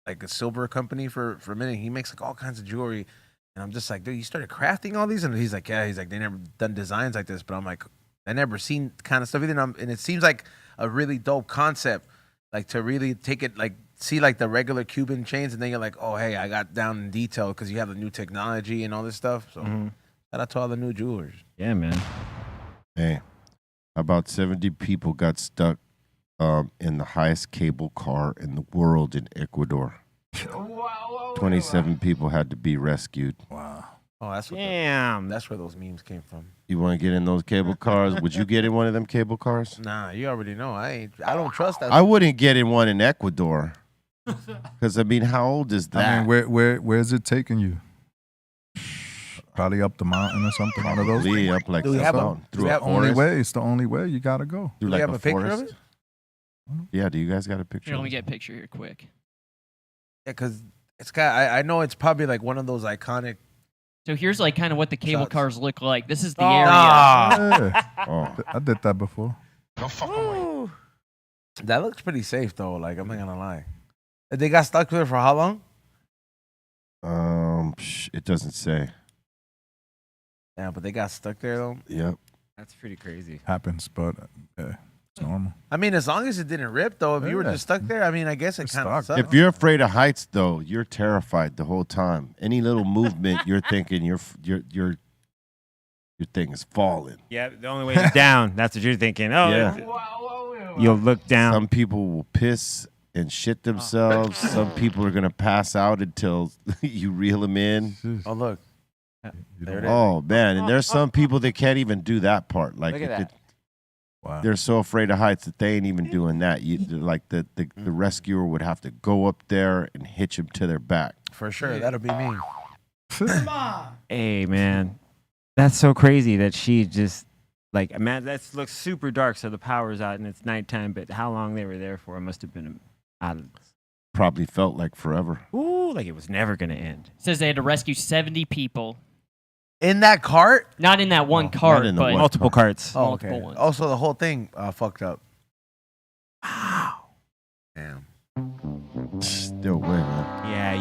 like a silver company for a minute. He makes like all kinds of jewelry, and I'm just like, dude, you started crafting all these? And he's like, yeah. He's like, they never done designs like this, but I'm like, I never seen kind of stuff either. And it seems like a really dope concept, like to really take it, like see like the regular Cuban chains, and then you're like, oh, hey, I got down in detail because you have the new technology and all this stuff. So shout out to all the new jewelers. Yeah, man. Hey, about 70 people got stuck in the highest cable car in the world in Ecuador. 27 people had to be rescued. Wow. Oh, that's what. Damn. That's where those memes came from. You want to get in those cable cars? Would you get in one of them cable cars? Nah, you already know. I don't trust that. I wouldn't get in one in Ecuador. Because, I mean, how old is that? I mean, where is it taking you? Probably up the mountain or something. One of those. Probably up like Do we have a- through do we a have Only forest. way. It's the only way. You gotta go. Through Do like we have a picture of forest. it? Yeah, do you guys got a picture? Here, let of me it? get a picture here quick. Yeah, because it's got. I know it's probably like one of those iconic. So here's like kind of what the cable Shots. cars look like. This is the Oh. area. Yeah, Oh, I did that before. Ooh. That looks pretty safe though. Like I'm not gonna lie. They got stuck there for how long? it doesn't say. Yeah, but they got stuck there though. Yep. That's pretty crazy. Happens, but yeah, it's normal. I mean, as long as it didn't rip though. If you were Yeah. just stuck there, I mean, I guess it It's kind of stuck. sucks. If you're afraid of heights, though, you're terrified the whole time. Any little movement, you're thinking your thing is falling. Yeah, the only way is down. That's what you're thinking. Oh, Yeah. you'll look down. Some people will piss and shit themselves. Some people are gonna pass out until you reel them in. Oh look, You There don't- it is. Oh man, and there's some people that can't even do that part. Like Look at if that. Wow. they're so afraid of heights that they ain't even doing that. Like the rescuer would have to go up there and hitch them to their back. for sure, that'll be me. Hey, man. That's so crazy that she just, like, man, that looks super dark, so the power's out and it's nighttime, but how long they were there for must have been out of Probably felt like forever. Ooh, like it was never going to end. It says they had to rescue 70 people. In that cart? Not in that one cart, in the but one. Multiple carts. Oh, Multiple okay. ones. Also, the whole thing fucked up. Wow. Damn. Still way, man.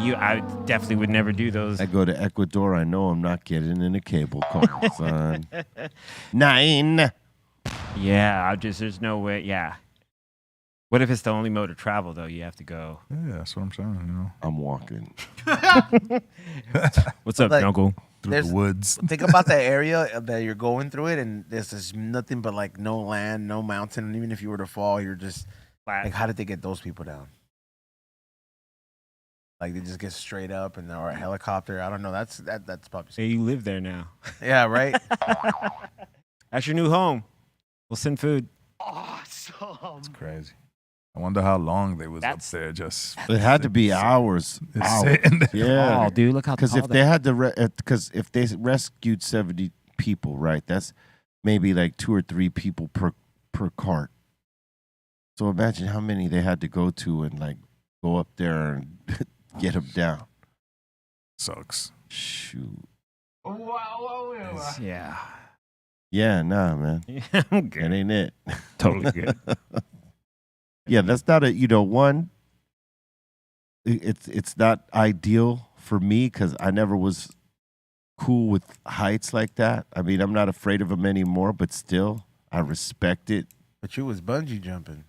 Yeah, I definitely would never do those. I go to Ecuador, I know I'm not getting in a cable car, son. 9. Yeah, there's no way. Yeah. What if it's the only mode of travel, though? You have to go. Yeah, that's what I'm saying. You know, I'm walking. What's up, Like- Uncle? through There's- the woods. Think about the area that you're going through it, and there's just nothing but like no land, no mountain. And even if you were to fall, you're just like, how did they get those people down? Like they just get straight up and or a helicopter. I don't know. That's probably Hey, you live there now. yeah, right. That's your new home. We'll send food. It's crazy. I wonder how long they was That's- up there. Just It had to be hours. it's Hours. sitting there. Yeah. Oh, dude, look how Because tall if they had to, because if they rescued 70 people, right, that's maybe like 2 or 3 people per cart. So imagine how many they had to go to and like go up there and get them down. Sucks. Shoot. Yeah. Yeah, nah, man. I'm That good. ain't it. Totally good. Yeah, that's not a, one, it's not ideal for me because I never was cool with heights like that. I mean, I'm not afraid of them anymore, but still, I respect it. But you was bungee jumping.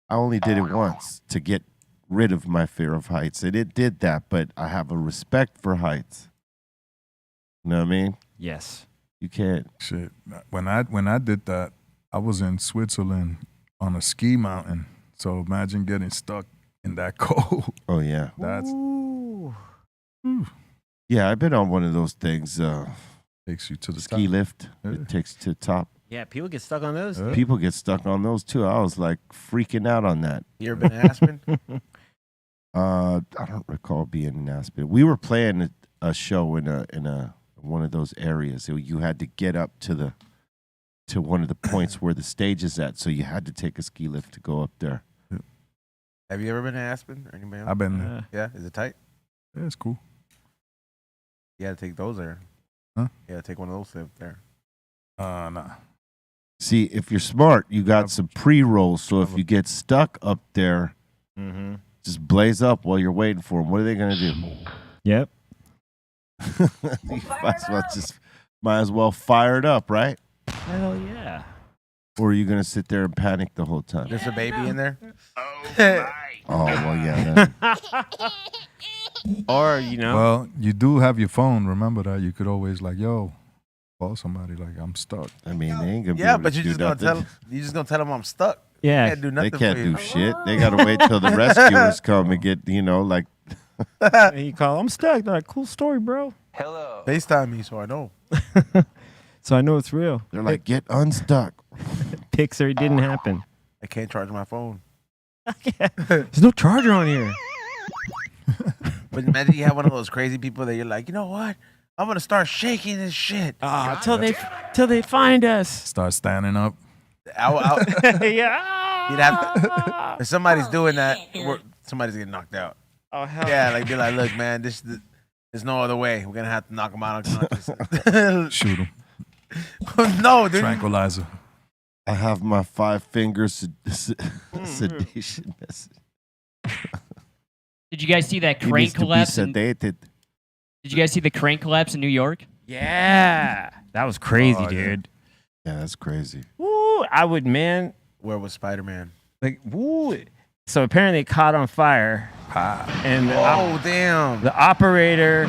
I only did it once to get rid of my fear of heights, and it did that, but I have a respect for heights. You know what I mean? Yes. You can't. Shit. When I did that, I was in Switzerland on a ski mountain. So imagine getting stuck in that cold. Oh, yeah. That's Ooh. Yeah, I've been on one of those things, takes you to the ski top. lift. Yeah. It takes you to the top. Yeah, people get stuck on those. Yeah. People get stuck on those, too. I was, like, freaking out on that. You ever been to Aspen? I don't recall being in Aspen. We were playing a show in a one of those areas. So you had to get up to one of the points where the stage is at. So you had to take a ski lift to go up there. Have you ever been to Aspen? Or anybody else? I've been there. Yeah, is it tight? Yeah, it's cool. You gotta take those there. Huh? You gotta take one of those up there. Nah. See, if you're smart, you got some pre-rolls. So if you get stuck up there, Mm-hmm. just blaze up while you're waiting for them. What are they gonna do? Yep. You might as well fire it up, right? Hell yeah. Or are you gonna sit there and panic the whole time? There's a baby in there. Oh well, yeah. Or, you know. Well, you do have your phone. Remember that. You could always like, yo, call somebody like I'm stuck. I mean, they ain't gonna. Yeah, be able but to you do just gonna nothing. tell them I'm stuck. yeah. Can't do They nothing. can't for you. do shit. They gotta wait till the rescuers come and get, like. And you call, I'm stuck. They're like, cool story, bro. FaceTime me so I know. So I know it's real. They're like, get unstuck. Pixar, it didn't happen. I can't charge my phone. There's no charger on here. But imagine you have one of those crazy people that you're like, you know what? I'm gonna start shaking this shit. Till they find us. Start standing up. Yeah. You'd have if somebody's doing that, somebody's getting knocked out. Oh hell. Yeah, like be like, look, man, there's no other way. We're gonna have to knock them out unconscious. Shoot him. No, dude. Tranquilizer. I have my 5-finger sedation message. Did you guys see that He crane needs to be collapse? sedated. Did you guys see the crane collapse in New York? Yeah. That was crazy, Oh, yeah. dude. Yeah, that's crazy. Woo, I would, man. Where was Spider-Man? Like, woo. So apparently it caught on fire, and Oh, damn. the operator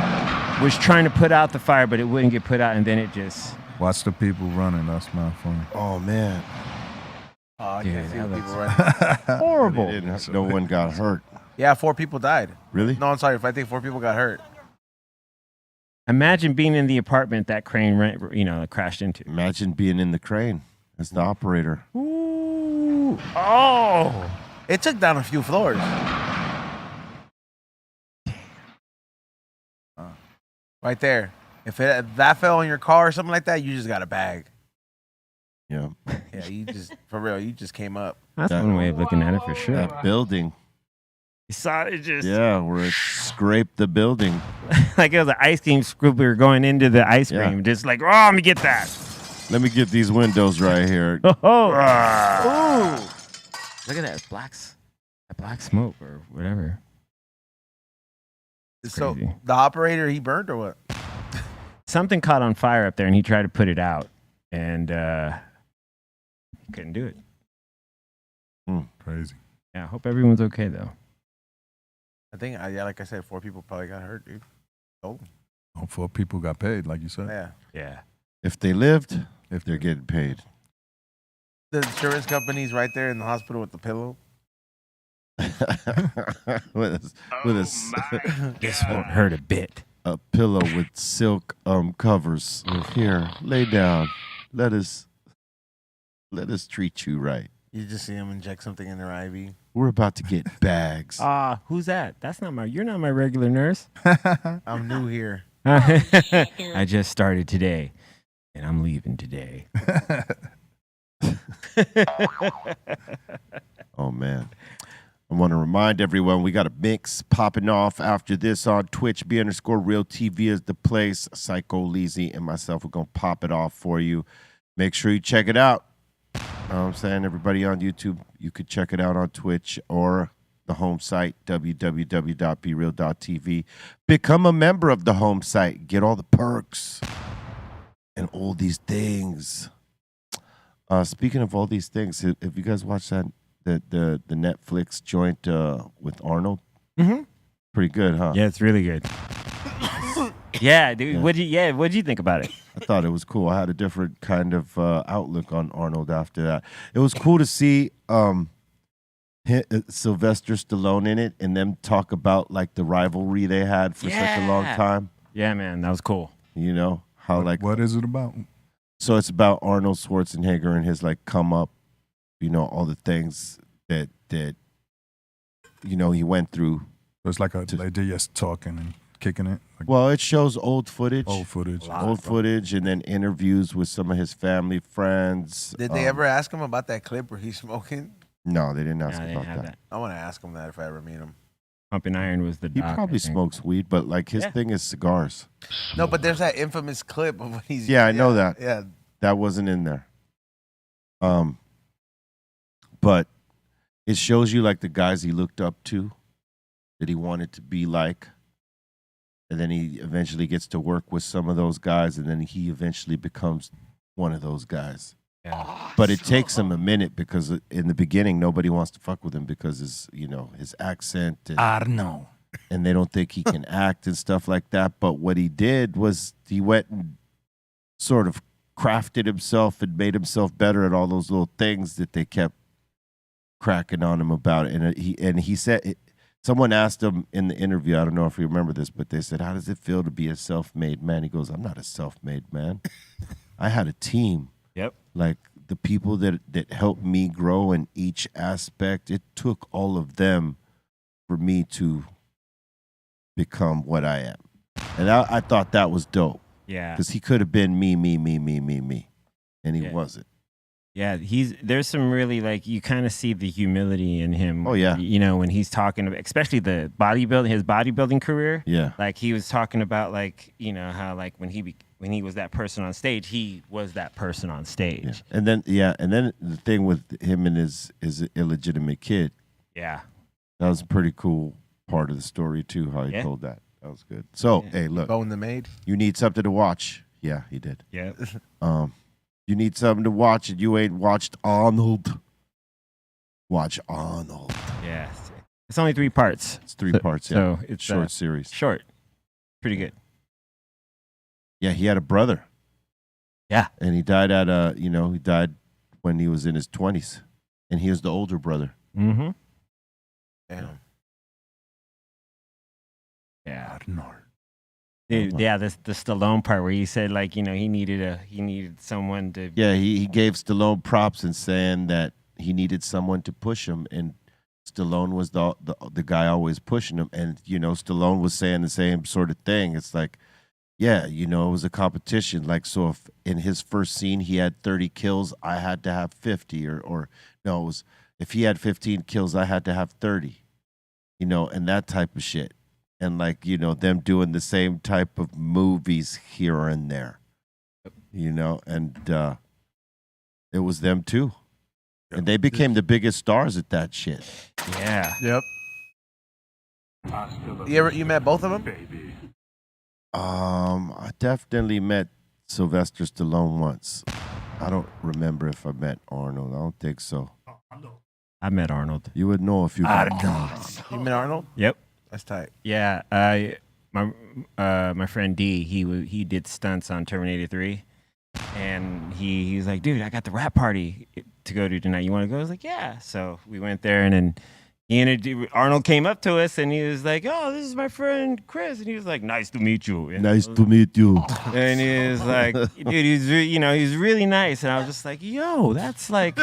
was trying to put out the fire, but it wouldn't get put out, and then it just. Watch the people running. That's not funny. Oh, man. Oh, I Dude, can't see that the people looks- right. Horrible. No one got hurt. Yeah, 4 people died. Really? No, I'm sorry. If I think 4 people got hurt. Imagine being in the apartment that crane, crashed into. Imagine being in the crane as the operator. Ooh. Oh. It took down a few floors. Right there. If that fell on your car or something like that, you just got a bag. Yeah. Yeah, you just, for real, you just came up. That's one way of looking at it for sure. That building. You saw it just Yeah, where it scraped the building. like it was an ice cream scooper going into the ice Yeah. cream. Just like, oh, let me get that. Let me get these windows right here. Oh. Ooh. Look at that. It's that black smoke or whatever. So crazy. the operator, he burned or what? Something caught on fire up there and he tried to put it out and he couldn't do it. Crazy. Yeah, I hope everyone's okay though. I think, yeah, like I said, 4 people probably got hurt, dude. Oh, Oh, 4 people got paid, like you said. yeah. Yeah. If they lived, if they're getting paid. The insurance company's right there in the hospital with the pillow. This won't hurt a bit. A pillow with silk covers. Here, lay down. Let us treat you right. You just see them inject something in their IV. We're about to get bags. Who's that? You're not my regular nurse. I'm new here. I just started today and I'm leaving today. Oh man. I want to remind everyone we got a mix popping off after this on Twitch. B_real TV is the place. Psycho Leezy and myself are gonna pop it off for you. Make sure you check it out. You know what I'm saying? Everybody on YouTube, you could check it out on Twitch or the home site, www.breal.tv. Become a member of the home site. Get all the perks and all these things. Speaking of all these things, have you guys watched that the Netflix joint with Arnold? Mm-hmm. Pretty good, huh? Yeah, it's really good. Yeah, dude. Yeah. What'd you think about it? I thought it was cool. I had a different kind of outlook on Arnold after that. It was cool to see Sylvester Stallone in it and them talk about like the rivalry they had for such a long time. Yeah, man, that was cool. You know how What is it about? So it's about Arnold Schwarzenegger and his like come up, you know, all the things that you know he went through. So it's like they're just talking and kicking it. Like Well, it shows old footage. old footage. Old footage and then interviews with some of his family, friends. Did they ever ask him about that clip where he's smoking? No, they didn't ask Nah, they about didn't have that. I want to ask him that if I ever meet him. Pumping Iron was the He doc, probably I think. smokes weed, but like his Yeah. thing is cigars. No, but there's that infamous clip of when he's. Yeah, I know that. Yeah. That wasn't in there. But it shows you like the guys he looked up to, that he wanted to be like. And then he eventually gets to work with some of those guys, and then he eventually becomes one of those guys. Yeah. But it takes him a minute because in the beginning nobody wants to fuck with him because his accent and, Arno. and they don't think he can act and stuff like that. But what he did was he went and sort of crafted himself and made himself better at all those little things that they kept cracking on him about. And he said Someone asked him in the interview, I don't know if you remember this, but they said, how does it feel to be a self-made man? He goes, I'm not a self-made man. I had a team. Yep. Like the people that helped me grow in each aspect, it took all of them for me to become what I am. And I thought that was dope. Yeah. Because he could have been me. And he wasn't. Yeah, there's some really, like, you kind of see the humility in him. Oh, yeah. You know, when he's talking about, especially his bodybuilding career. Yeah. Like, he was talking about, like, you know, how, like, when he was that person on stage, he was that person on stage. Yeah. And then the thing with him and his illegitimate kid. Yeah. That was a pretty cool part of the story, too, how he told that. That was good. So, hey, look. Bone the Maid. You need something to watch. Yeah, he did. Yeah. You need something to watch and you ain't watched Arnold. Watch Arnold. Yeah. It's only 3 parts. It's 3 parts, yeah. So it's short series. Short. Pretty good. Yeah, he had a brother. Yeah. And he died he died when he was in his 20s. And he was the older brother. Mm-hmm. Damn. Yeah. Arnold. Dude, yeah, the Stallone part where he said, like, you know, he needed someone to. Yeah, he gave Stallone props and saying that he needed someone to push him, and Stallone was the guy always pushing him, and you know, Stallone was saying the same sort of thing. It's like, yeah, you know, it was a competition. Like, so if in his first scene he had 30 kills, I had to have 50, or no, it was if he had 15 kills, I had to have 30, you know, and that type of shit. And like, you know, them doing the same type of movies here and there, you know, and it was them too. And they became the biggest stars at that shit. Yeah. Yep. You met both of them? I definitely met Sylvester Stallone once. I don't remember if I met Arnold. I don't think so. I met Arnold. You would know if you met You met Arnold? Yep. That's tight. Yeah, my friend D, he did stunts on Terminator 3, and he's like, dude, I got the rap party to go to tonight. You want to go? I was like, yeah. So we went there, and then Arnold came up to us, and he was like, oh, this is my friend Chris, and he was like, nice to meet you. And Nice to meet you. And he was like, dude, he's really nice, and I was just like, yo, that's like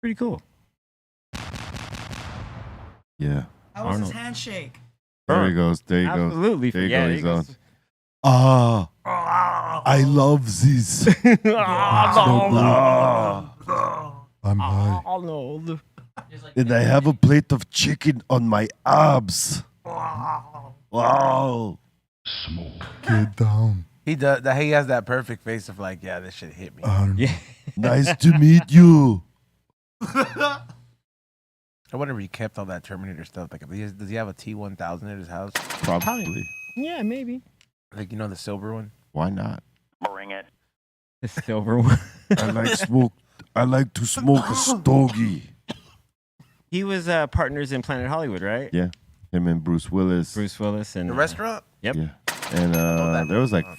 pretty cool. Yeah. How was his Arnold. handshake? There he goes. There he goes. Absolutely. There you Yeah, go. he He's goes- on. I love this. I'm high. Arnold. And I have a plate of chicken on my abs. Wow. Get down. He does. He has that perfect face of like, yeah, this shit hit me. Yeah. Nice to meet you. I wonder if he kept all that Terminator stuff. Like, does he have a T-1000 at his house? Probably. Yeah, maybe. Like, you know, the silver one? Why not? The silver one. I like to smoke a stogie. He was partners in Planet Hollywood, right? Yeah. Him and Bruce Willis. Bruce Willis and The restaurant? Yep. Yeah. And there was like Was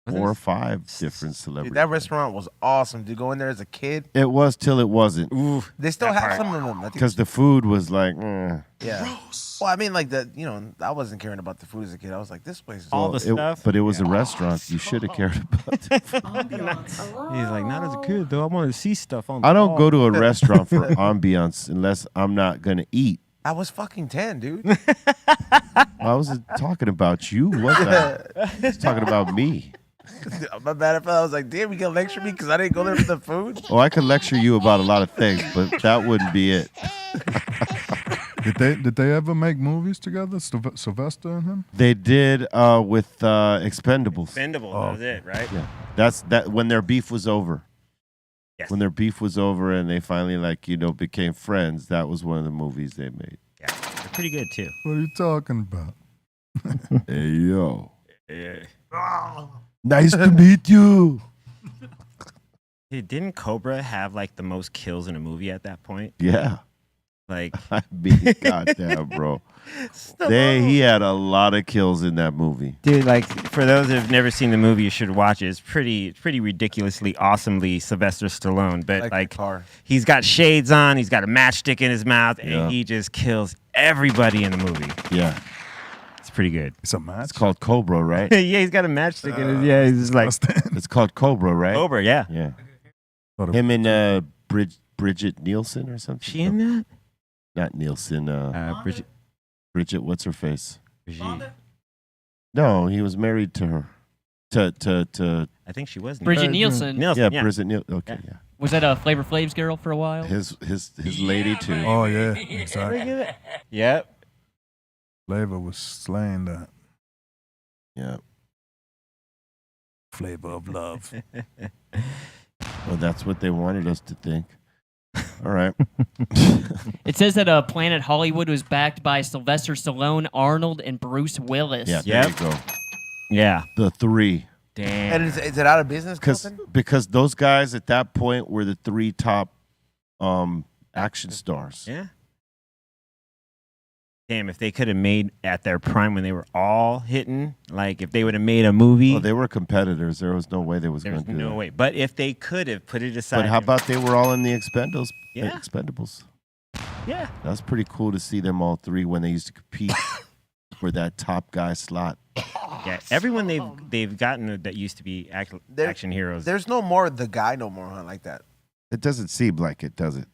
4 there- or 5 different Dude, celebrities. that restaurant was awesome. Dude, go in there as a kid. It was till it wasn't. Ooh, They still That have part. some of them. I think. Because the food was like, Yeah. Well, I mean, like, I wasn't caring about the food as a kid. I was like, this place is All the stuff. But it was a restaurant. You should have cared about the food. Ambiance. he's like, not as a kid though. I want to see stuff on. I don't go to a restaurant for ambiance unless I'm not going to eat. I was fucking 10, dude. I wasn't talking about you, was I? I was talking about me. My bad. I was like, damn, you gonna lecture me because I didn't go there for the food? Oh, I could lecture you about a lot of things, but that wouldn't be it. Did they ever make movies together? Sylvester and him? They did with Expendables. Bendable. That was it, right? Yeah, that's that. When their beef was over. Yes. When their beef was over and they finally became friends, that was one of the movies they made. Yeah, they're pretty good too. What are you talking about? Hey yo, Yeah. nice to meet you. Dude, didn't Cobra have like the most kills in a movie at that point? Yeah, Like, I mean, goddamn, bro. He had a lot of kills in that movie. dude, like for those who've never seen the movie, you should watch it. It's pretty ridiculously, awesomely Sylvester Stallone. But Like like, the car. he's got shades on, he's got a matchstick in his mouth, Yeah. and he just kills everybody in the movie. Yeah. It's pretty good. It's a match. It's called Cobra, right? Yeah, he's got a matchstick in his. Yeah, he's just like It's called Cobra, right? Cobra. Yeah. Yeah. Sort of- Him and Bridget Nielsen or something. She in that? Not Nielsen. Bridget. What's her face? Brigitte. No, he was married to her. To I think she was Bridget Nielsen. yeah, Bridget Nielsen. Okay, yeah. Was that a Flavor Flav's girl for a while? His lady too. Oh yeah, exactly. Yep. Flavor was slaying that Yeah. flavor of love. Well, that's what they wanted us to think. All right. It says that Planet Hollywood was backed by Sylvester Stallone, Arnold, and Bruce Willis. Yeah, there Yep. you go. Yeah. The three. Damn. And is it out of business? Colton? Because those guys at that point were the three top action stars. Yeah. Damn, if they could have made at their prime when they were all hitting, like if they would have made a movie, Oh, they were competitors. There was no way they was going there's to do no that. way. But if they could have put it aside, But how about they were all in the Yeah. Expendables? yeah, That's pretty cool to see them all three when they used to compete for that top guy slot. yeah, everyone they've gotten that used to be action heroes. There's no more the guy no more, huh? Like that. It doesn't seem like it, does it?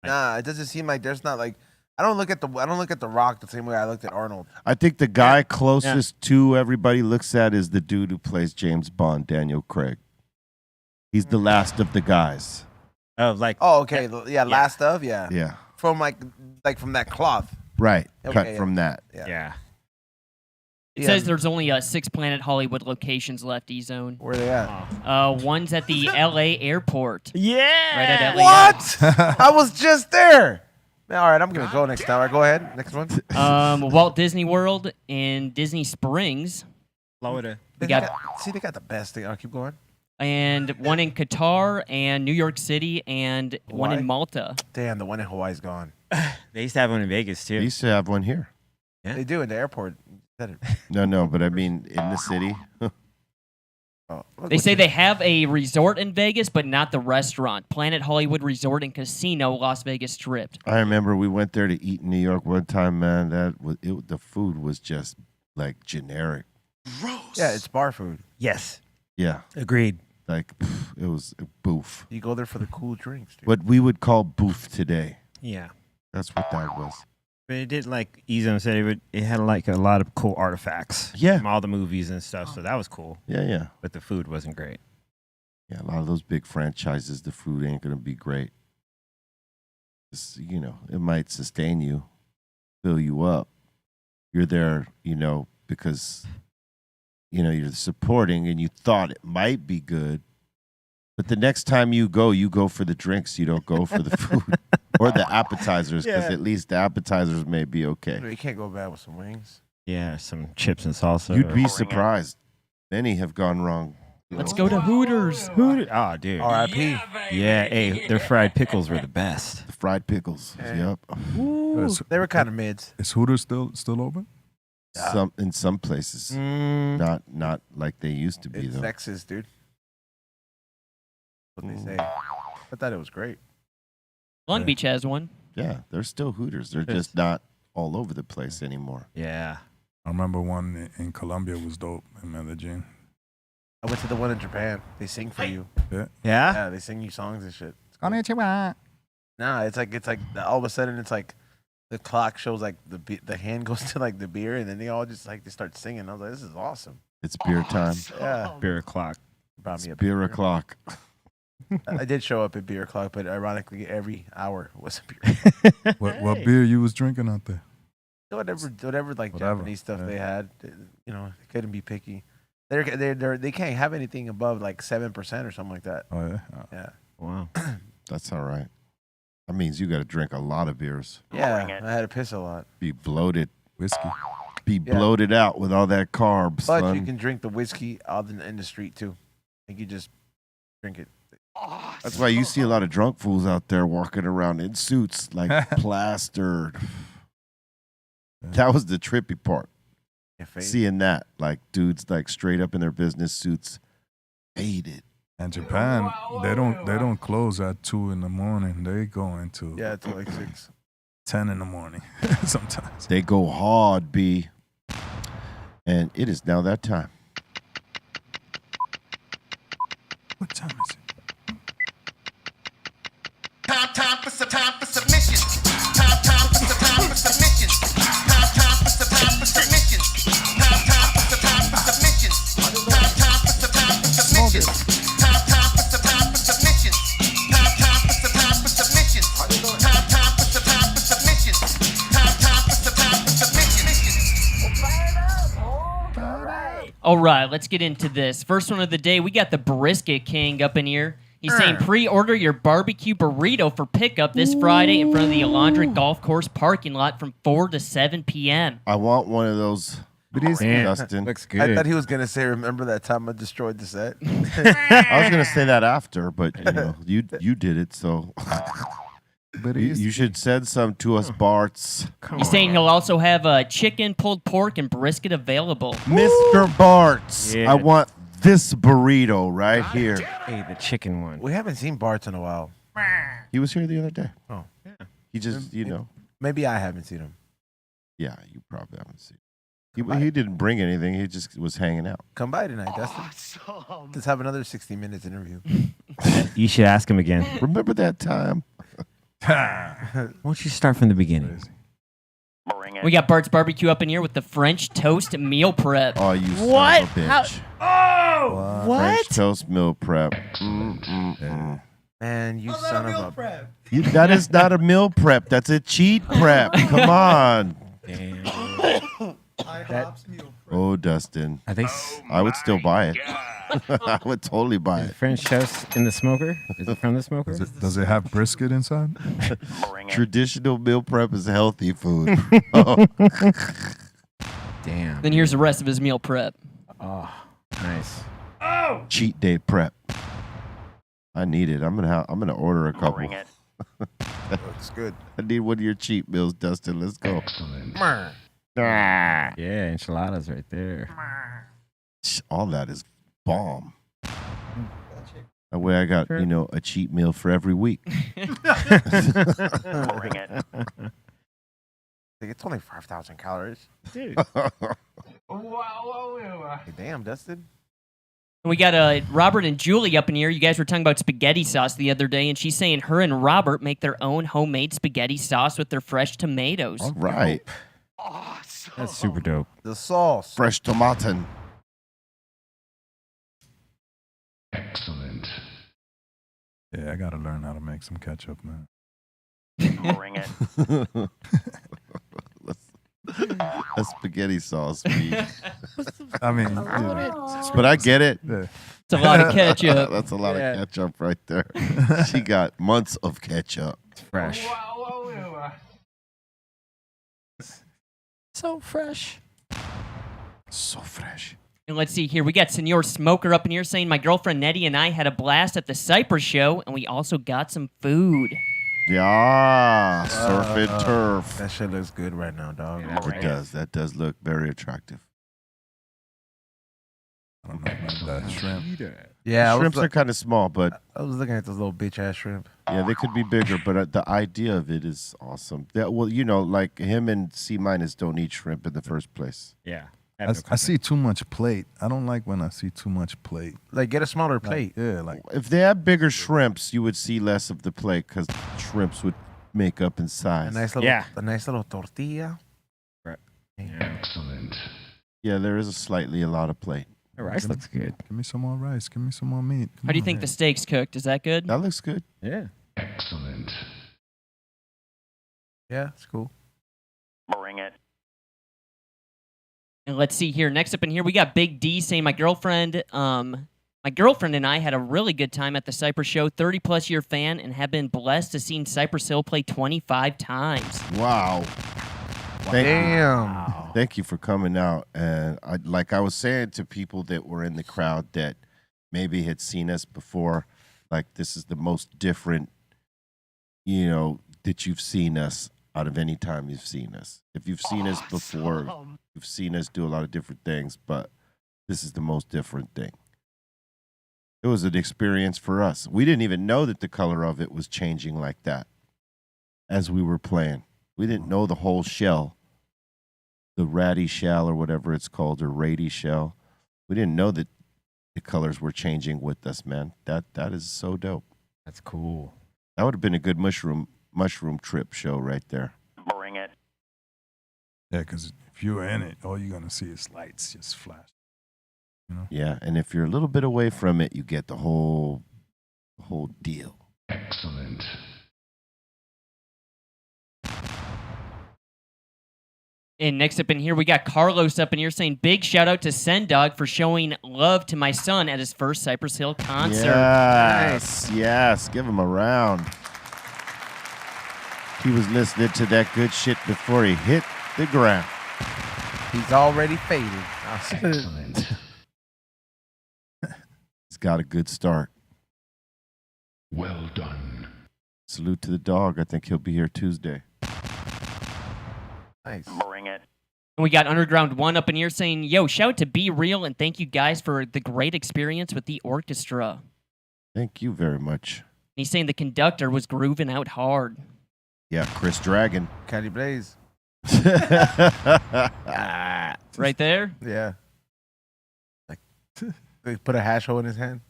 Nah, it doesn't seem like there's not like I don't look at the Rock the same way I looked at Arnold. I think the guy closest to everybody looks at is the dude who plays James Bond, Daniel Craig. He's the last of the guys. Of like, Oh, okay. Yeah, last of Yeah. from like from that cloth. Right. Okay, Cut yeah. from that. yeah, It says there's only 6 Planet Hollywood locations left, E-Zone. Where they at? One's at the L.A. airport. yeah. Right at LA. What? I was just there. Man, all right, I'm gonna go next time. All right, go ahead. Next one. Walt Disney World and Disney Springs. Florida. We got They got the best thing. I'll keep going. and one in Qatar and New York City and one Hawaii? in Malta. Damn, the one in Hawaii's gone. They used to have one in Vegas They too. used to have one here. Yeah. They do in the airport. Said it. No, but I mean in the city. Oh, They say they have a resort in Vegas, but not the restaurant. Planet Hollywood Resort and Casino, Las Vegas Strip. I remember we went there to eat in New York one time, man. The food was just like generic. Yeah, it's bar food. Yes, Yeah. agreed. Like it was boof. You go there for the cool drinks, dude. What we would call boof today. Yeah, That's what that was. but it did like Ezone said it had like a lot of cool artifacts. Yeah. from all the movies and stuff. So that was cool. Yeah. But the food wasn't great. Yeah, a lot of those big franchises, the food ain't gonna be great. It might sustain you, fill you up. You're there, because you're supporting and you thought it might be good. But the next time you go for the drinks. You don't go for the food or the appetizers, because at least the appetizers may be okay. You can't go bad with some wings. Yeah, some chips and salsa. You'd be surprised. Many have gone wrong. Let's go to Hooters. Oh, dude. R.I.P. Yeah, hey, their fried pickles were the best. The fried pickles. Yeah. Yep. They were kind of mids. Is Hooters still open? In some places, not like they used to be It's though. sexist, dude. What they say. I thought it was great. Long Beach has one. Yeah, they're still Hooters. They're just not all over the place anymore. Yeah. I remember one in Colombia was dope in Medellin. I went to the one in Japan. They sing for you. Yeah. Yeah? Yeah, they sing you songs and shit. Konnichiwa. Nah, it's like all of a sudden it's like the clock shows like the hand goes to like the beer and then they all just like they start singing. I was like, this is awesome. It's beer time. Yeah, Beer o'clock. brought me a Beer o'clock. I did show up at beer o'clock, but ironically every hour was a beer. What beer you was drinking out there? whatever like Whatever, Japanese stuff yeah. they had, they couldn't be picky. They can't have anything above like 7% or something like that. Oh yeah. Yeah, Wow. That's all right. That means you got to drink a lot of beers. yeah. I had to piss a lot, Be bloated. Whiskey. Be bloated out with all that carbs. but son. you can drink the whiskey out in the street too. You can just drink it. That's why you see a lot of drunk fools out there walking around in suits, like plastered. That was the trippy part. Seeing that, like dudes like straight up in their business suits, faded. And Japan, they don't close at 2 in the morning. They go into Yeah, it's like 6. 10 in the morning sometimes. They go hard, B. And it is now that time. What time is it? Time for submissions. Time for submissions. Time for submissions. Time for submissions. Time for submissions. Time for submissions. Time for submissions. Time for submissions. All right, let's get into this. First one of the day, we got the Brisket King up in here. He's saying pre-order your barbecue burrito for pickup this Friday in front of the Alondra Golf Course parking lot from 4 to 7 p.m. I want one of those. Damn, Dustin. looks I good. thought he was gonna say, "Remember that time I destroyed the set?" I was gonna say that after, but you did it, so But you should send some to us, Barts. He's saying he'll also have chicken, pulled pork, and brisket available. Mr. Barts, Yeah. I want this burrito right here. Hey, the chicken one. We haven't seen Bart in a while. He was here the other day. Oh, He just, maybe I haven't seen him. yeah, you probably haven't seen. He didn't bring anything. He just was hanging out. Come by tonight, Dustin. Let's have another 60 minutes interview. You should ask him again. Remember that time? Why don't you start from the beginning? We got Bart's Barbecue up in here with the French toast meal prep. Oh, you What? son of a bitch. Oh, French toast meal prep. Mm-mm-mm. Man, you son of a. That is not a meal prep. That's a cheat prep. Come on. Damn. Oh, Dustin. I think I would still buy it. I would totally buy it. French toast in the smoker. Is it from the smoker? Does it have brisket inside? Traditional meal prep is healthy food. Oh, Damn. Then here's the rest of his meal prep. Oh, nice. cheat day prep. I need it. I'm gonna order a couple. Looks good. I need one of your cheat meals, Dustin. Let's go. Yeah, enchiladas right there. All that is bomb. That way I got, a cheat meal for every week. It's only 5,000 calories. Dude. Hey, damn, Dustin. We got Robert and Julie up in here. You guys were talking about spaghetti sauce the other day, and she's saying her and Robert make their own homemade spaghetti sauce with their fresh tomatoes. All right. That's super dope. The sauce. Fresh tomato. Yeah, I gotta learn how to make some ketchup, man. That's spaghetti sauce. B. I mean, But I get it. yeah. It's a lot of ketchup. That's a lot Yeah. of ketchup right there. She got months of ketchup. It's fresh. So fresh. So fresh. And let's see here. We got Senor Smoker up in here saying, my girlfriend Nettie and I had a blast at the Cypress show, and we also got some food. Yeah, surf and turf. That shit looks good right now, dog. It does. That does look very attractive. I don't know about that shrimp. Yeah, Shrimps are kind of small, but I was looking at those little bitch ass shrimp. yeah, they could be bigger. But the idea of it is awesome. Well, like him and C- don't eat shrimp in the first place. Yeah. I see too much plate. I don't like when I see too much plate. Like, get a smaller plate. Yeah, like If they had bigger shrimps, you would see less of the plate because shrimps would make up in A size. nice little, Yeah. a nice little tortilla. Yeah, there is a lot of plate. The rice looks good. give me some more rice, give me some more meat. Come How do you on, think man. the steak's cooked? Is that good? That looks good. Yeah. Yeah, it's cool. And let's see here. Next up in here, we got Big D saying, my girlfriend and I had a really good time at the Cypress show. 30-plus year fan and have been blessed to see Cypress Hill play 25 times. Wow. Damn. Thank you for coming out. And I was saying to people that were in the crowd that maybe had seen us before, like this is the most different, that you've seen us out of any time you've seen us. If you've seen us before, you've seen us do a lot of different things, but this is the most different thing. It was an experience for us. We didn't even know that the color of it was changing like that as we were playing. We didn't know the whole shell, the ratty shell or whatever it's called, or ratty shell. We didn't know that the colors were changing with us, man. That is so dope. That's cool. That would have been a good mushroom trip show right there. Bring it. Yeah, because if you're in it, all you're gonna see is lights just flash. You know? Yeah, and if you're a little bit away from it, you get the whole deal. Excellent. And next up in here, we got Carlos up in here saying, big shout out to Sendog for showing love to my son at his first Cypress Hill concert. Yes, give him a round. He was listening to that good shit before he hit the ground. He's already faded. Excellent. He's got a good start. Well done. Salute to the dog. I think he'll be here Tuesday. Nice. Bring it. And we got Underground 1 up in here saying, yo, shout out to Be Real and thank you guys for the great experience with the orchestra. Thank you very much. And he's saying the conductor was grooving out hard. Yeah, Chris Dragon. Caddy Blaze. Right there? Yeah. Like, they put a hash hole in his hand.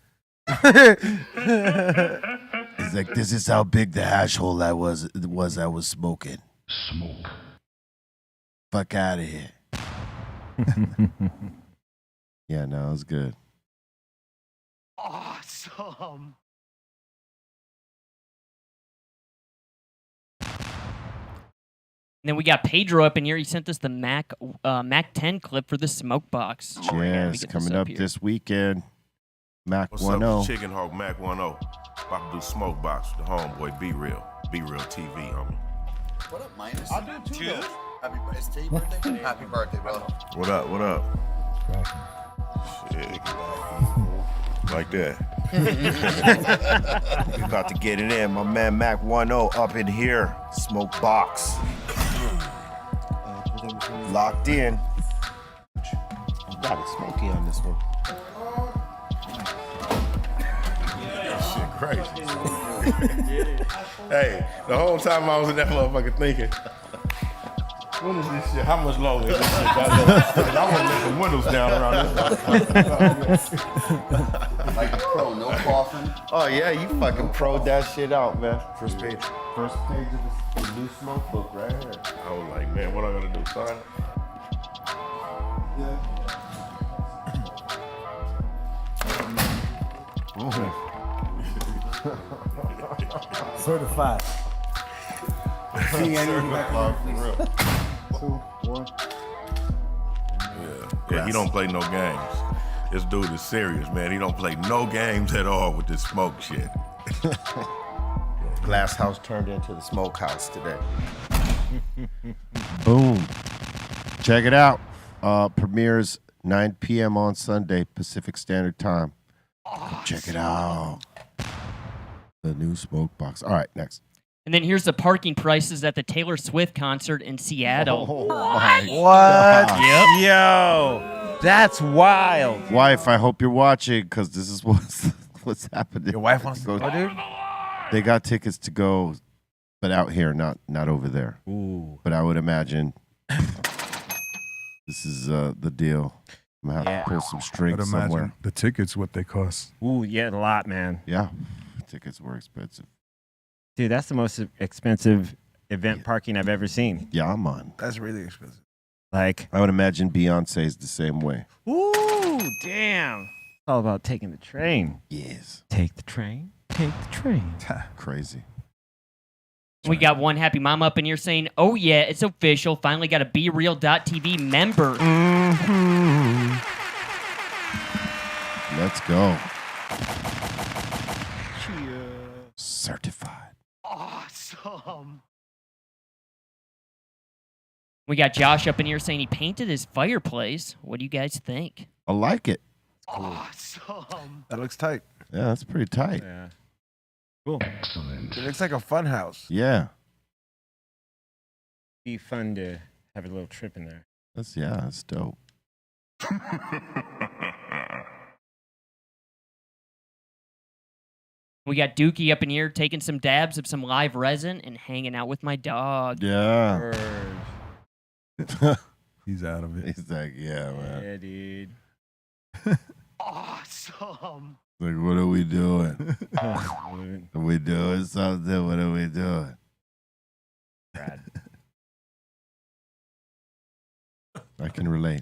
He's like, this is how big the hash hole I was smoking. Smoke. Fuck out of here. Yeah, no, it was good. Awesome. And then we got Pedro up in here. He sent us the Mac 10 clip for the smoke box. Let me Yes, get coming this up here. this weekend. Mac What's 10. up, Chicken Hawk Mac 10. About to do Smoke Box with the homeboy Be Real TV, homie. What up, Minus? I do too. Happy birthday. It's T's birthday? Happy birthday, brother. What up, what up? Shit. Like that. We about to get it in. My man Mac 10 up in here. Smoke box. Locked in. Got it smoky on this one. Shit crazy. Hey, the whole time I was in that motherfucker thinking, when is this shit? How much longer is this shit? I want to make the windows down around this. Like a pro, no coughing. Oh yeah, you fucking pro'd that shit out, man. First page of the new smoke book right here. I was like, man, what am I gonna do, sign it? Certified. Yeah, he don't play no games. This dude is serious, man. He don't play no games at all with this smoke shit. Glass house turned into the smoke house today. Boom. Check it out. Premieres 9 p.m. on Sunday, Pacific Standard Time. Check it out. The new smoke box. All right, next. And then here's the parking prices at the Taylor Swift concert in Seattle. Oh, my What? God. Yo, that's wild. Wife, I hope you're watching because this is what's happening. Your wife wants to Go- go, dude? They got tickets to go, but out here, not over there. Ooh. But I would imagine this is the deal. I'm gonna have to pull some I'd strings imagine somewhere. the tickets, what they cost. Ooh, yeah, a lot, man. Yeah, tickets were expensive. Dude, that's the most expensive event parking I've ever seen. Yeah, I'm on. That's really expensive. Like, I would imagine Beyonce's the same way. ooh, damn. It's all about taking the train. Yes, Take the train. Take the train. crazy. We got one happy mom up in here saying, oh yeah, it's official. Finally got a BeReal.tv member. Let's go. Certified. Awesome. We got Josh up in here saying he painted his fireplace. What do you guys think? I like it. Awesome. That looks tight. Yeah, that's pretty tight. Yeah. Excellent. It looks like a fun house. Yeah, Be fun to have a little trip in there. that's dope. We got Dookie up in here taking some dabs of some live resin and hanging out with my dog. Yeah. He's out of it. He's like, yeah, man. Yeah, dude. Awesome. Like, what are we doing? Are we doing something? What are we doing? Brad. I can relate.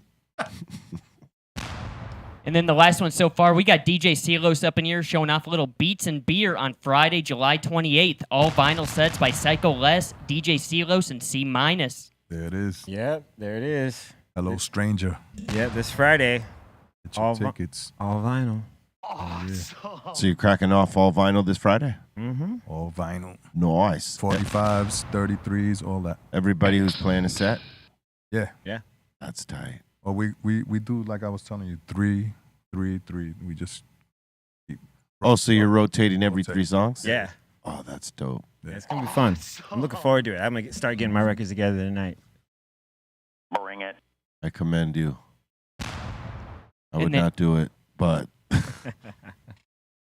And then the last one so far, we got DJ Silos up in here showing off a little Beats and Beer on Friday, July 28th. All vinyl sets by Psycho Les, DJ Silos, and C-. There it is. Yep, there it is. Hello, stranger. Yep, this Friday. Get your tickets. All vinyl. Awesome. So you're cracking off all vinyl this Friday? Mm-hmm. All vinyl. Nice. 45s, 33s, all that. Everybody who's playing a set? Yeah. Yeah. That's tight. Or we do, like I was telling you, 3, 3, 3. We just keep. Oh, so you're rotating every 3 songs? Yeah. Oh, that's dope. Yeah, it's going to be fun. I'm looking forward to it. I'm going to start getting my records together tonight. Bring it. I commend you. I would And then- not do it, but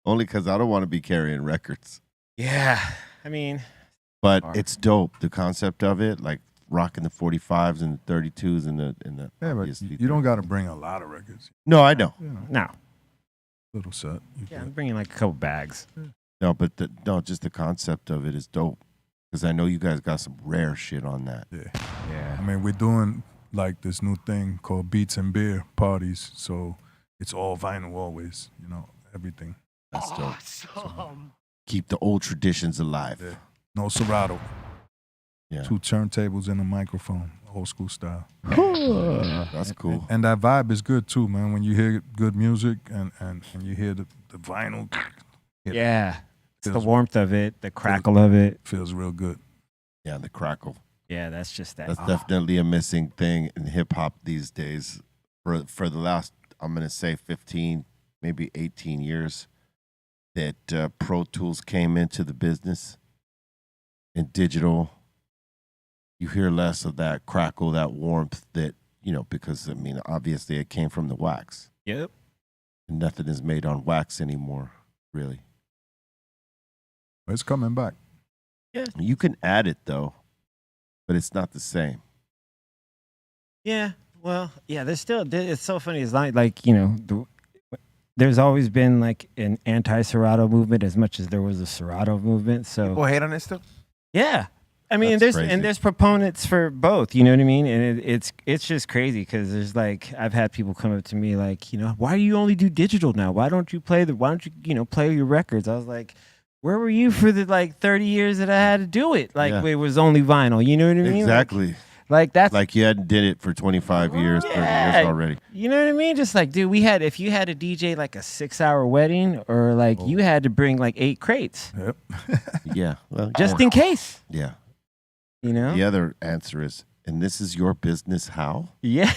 only because I don't want to be carrying records. Yeah. I mean, But it's dope. The concept of it, like rocking the 45s and the 32s and the Yeah, but obviously you don't got to bring a lot of records. No, I know. You know, no. little set. Yeah, I'm bringing like a couple bags. No, but just the concept of it is dope. Because I know you guys got some rare shit on that. Yeah. Yeah. I mean, we're doing like this new thing called Beats and Beer parties. So it's all vinyl always, you know, everything. That's dope. Awesome. Keep the old traditions alive. Yeah. No Serato. Yeah. 2 turntables and a microphone, old school style. That's cool. And that vibe is good too, man. When you hear good music and you hear the vinyl. Yeah. It's the feels- warmth of it, the crackle of it. Feels real good. Yeah, the crackle. Yeah, that's just that. That's definitely a missing thing in hip hop these days. For the last, I'm gonna say 15, maybe 18 years, that Pro Tools came into the business and digital. You hear less of that crackle, that warmth that, you know, because I mean, obviously it came from the wax. Yep. And nothing is made on wax anymore, really. But it's coming back. Yeah. You can add it though, but it's not the same. Yeah. Well, yeah, it's so funny. It's like you know, there's always been like an anti-Serato movement as much as there was a Serato movement. So People hate on it still? yeah. I mean, That's crazy. there's proponents for both, you know what I mean? And it's just crazy because there's like, I've had people come up to me like, you know, why do you only do digital now? Why don't you play play your records? I was like, where were you for the like 30 years that I had to do it? Like Yeah. it was only vinyl, you know what I mean? Exactly. Like that's Like you hadn't did it for 25 years, 30 Yeah. years already. You know what I mean? Just like, dude, if you had a DJ like a 6-hour wedding, or like you had to bring like 8 crates Yep. Yeah. Well, just in case, yeah. you know? The other answer is, and this is your business how? Yeah.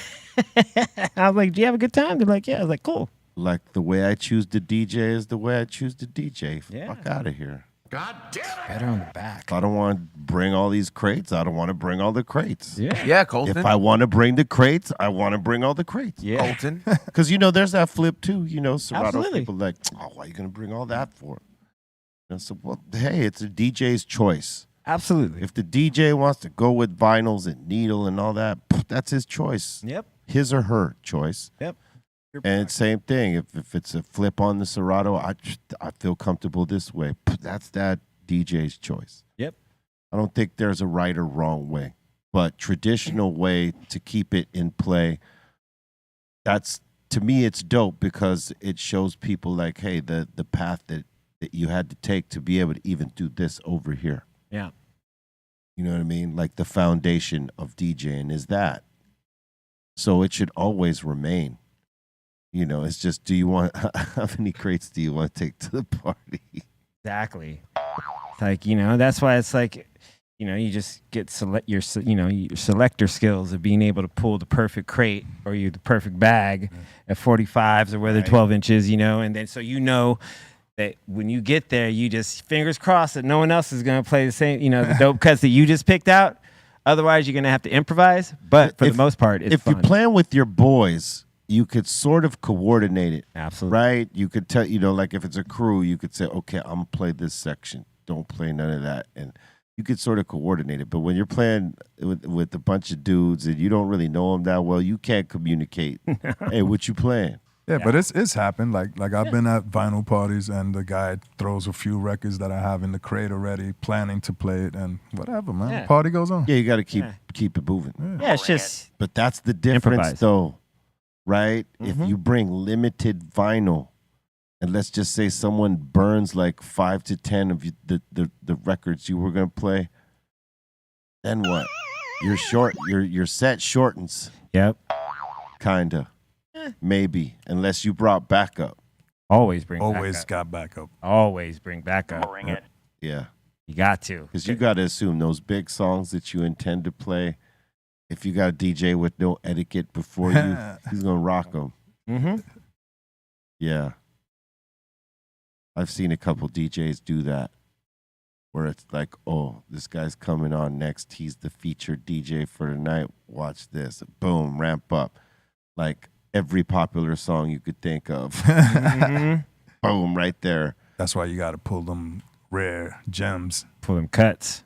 I was like, do you have a good time? They're like, yeah. I was like, cool. Like the way I choose to DJ is the way I choose to DJ. Yeah. Fuck out of here. God damn it. Better on the back. If I don't want to bring all these crates, I don't want to bring all the crates. Yeah. Yeah, Colton. If I want to bring the crates, I want to bring all the crates. Yeah. Colton. Because, you know, there's that flip too. You know, Serato Absolutely. people like, oh, why are you going to bring all that for? And so, well, hey, it's a DJ's choice. Absolutely. If the DJ wants to go with vinyls and needle and all that, that's his choice. Yep. His or her choice. Yep. And same thing. If it's a flip on the Serato, I feel comfortable this way. That's that DJ's choice. Yep. I don't think there's a right or wrong way, but traditional way to keep it in play. That's, to me, it's dope because it shows people like, hey, the path that you had to take to be able to even do this over here. Yeah. You know what I mean? Like the foundation of DJing is that. So it should always remain. You know, it's just, do you want, how many crates do you want to take to the party? Exactly. It's like, you know, that's why it's like, you know, you just get your selector skills of being able to pull the perfect crate or the perfect bag at 45s or whether 12 inches, you know, and then so you know that when you get there, you just fingers crossed that no one else is going to play the same, you know, the dope cuts that you just picked out. Otherwise, you're going to have to improvise. But for the most part, it's if fun. you're playing with your boys, you could sort of coordinate it. Absolutely. Right? You could tell, like if it's a crew, you could say, okay, I'm gonna play this section. Don't play none of that. And you could sort of coordinate it. But when you're playing with a bunch of dudes and you don't really know them that well, you can't communicate. Hey, what you playing? Yeah, but it's happened. Like I've been at vinyl parties and the guy throws a few records that I have in the crate already, planning to play it, and whatever, man. Yeah. The party goes on. Yeah, you got to keep it moving. Yeah, it's just But that's the difference, Improvise. though, right? If you bring limited vinyl, and let's just say someone burns like 5 to 10 of the records you were gonna play, then what? Your set shortens, yep. kinda, maybe, unless you brought backup. Always bring Always backup. got backup. Always bring backup. Bring it. Yeah, You got to. because you got to assume those big songs that you intend to play. If you got a DJ with no etiquette before you, he's gonna rock them. Mm-hmm. Yeah. I've seen a couple DJs do that where it's like, oh, this guy's coming on next. He's the featured DJ for the night. Watch this. Boom, ramp up. Like every popular song you could think of. Mm-hmm. Boom, right there. That's why you got to pull them rare gems. Pull them cuts.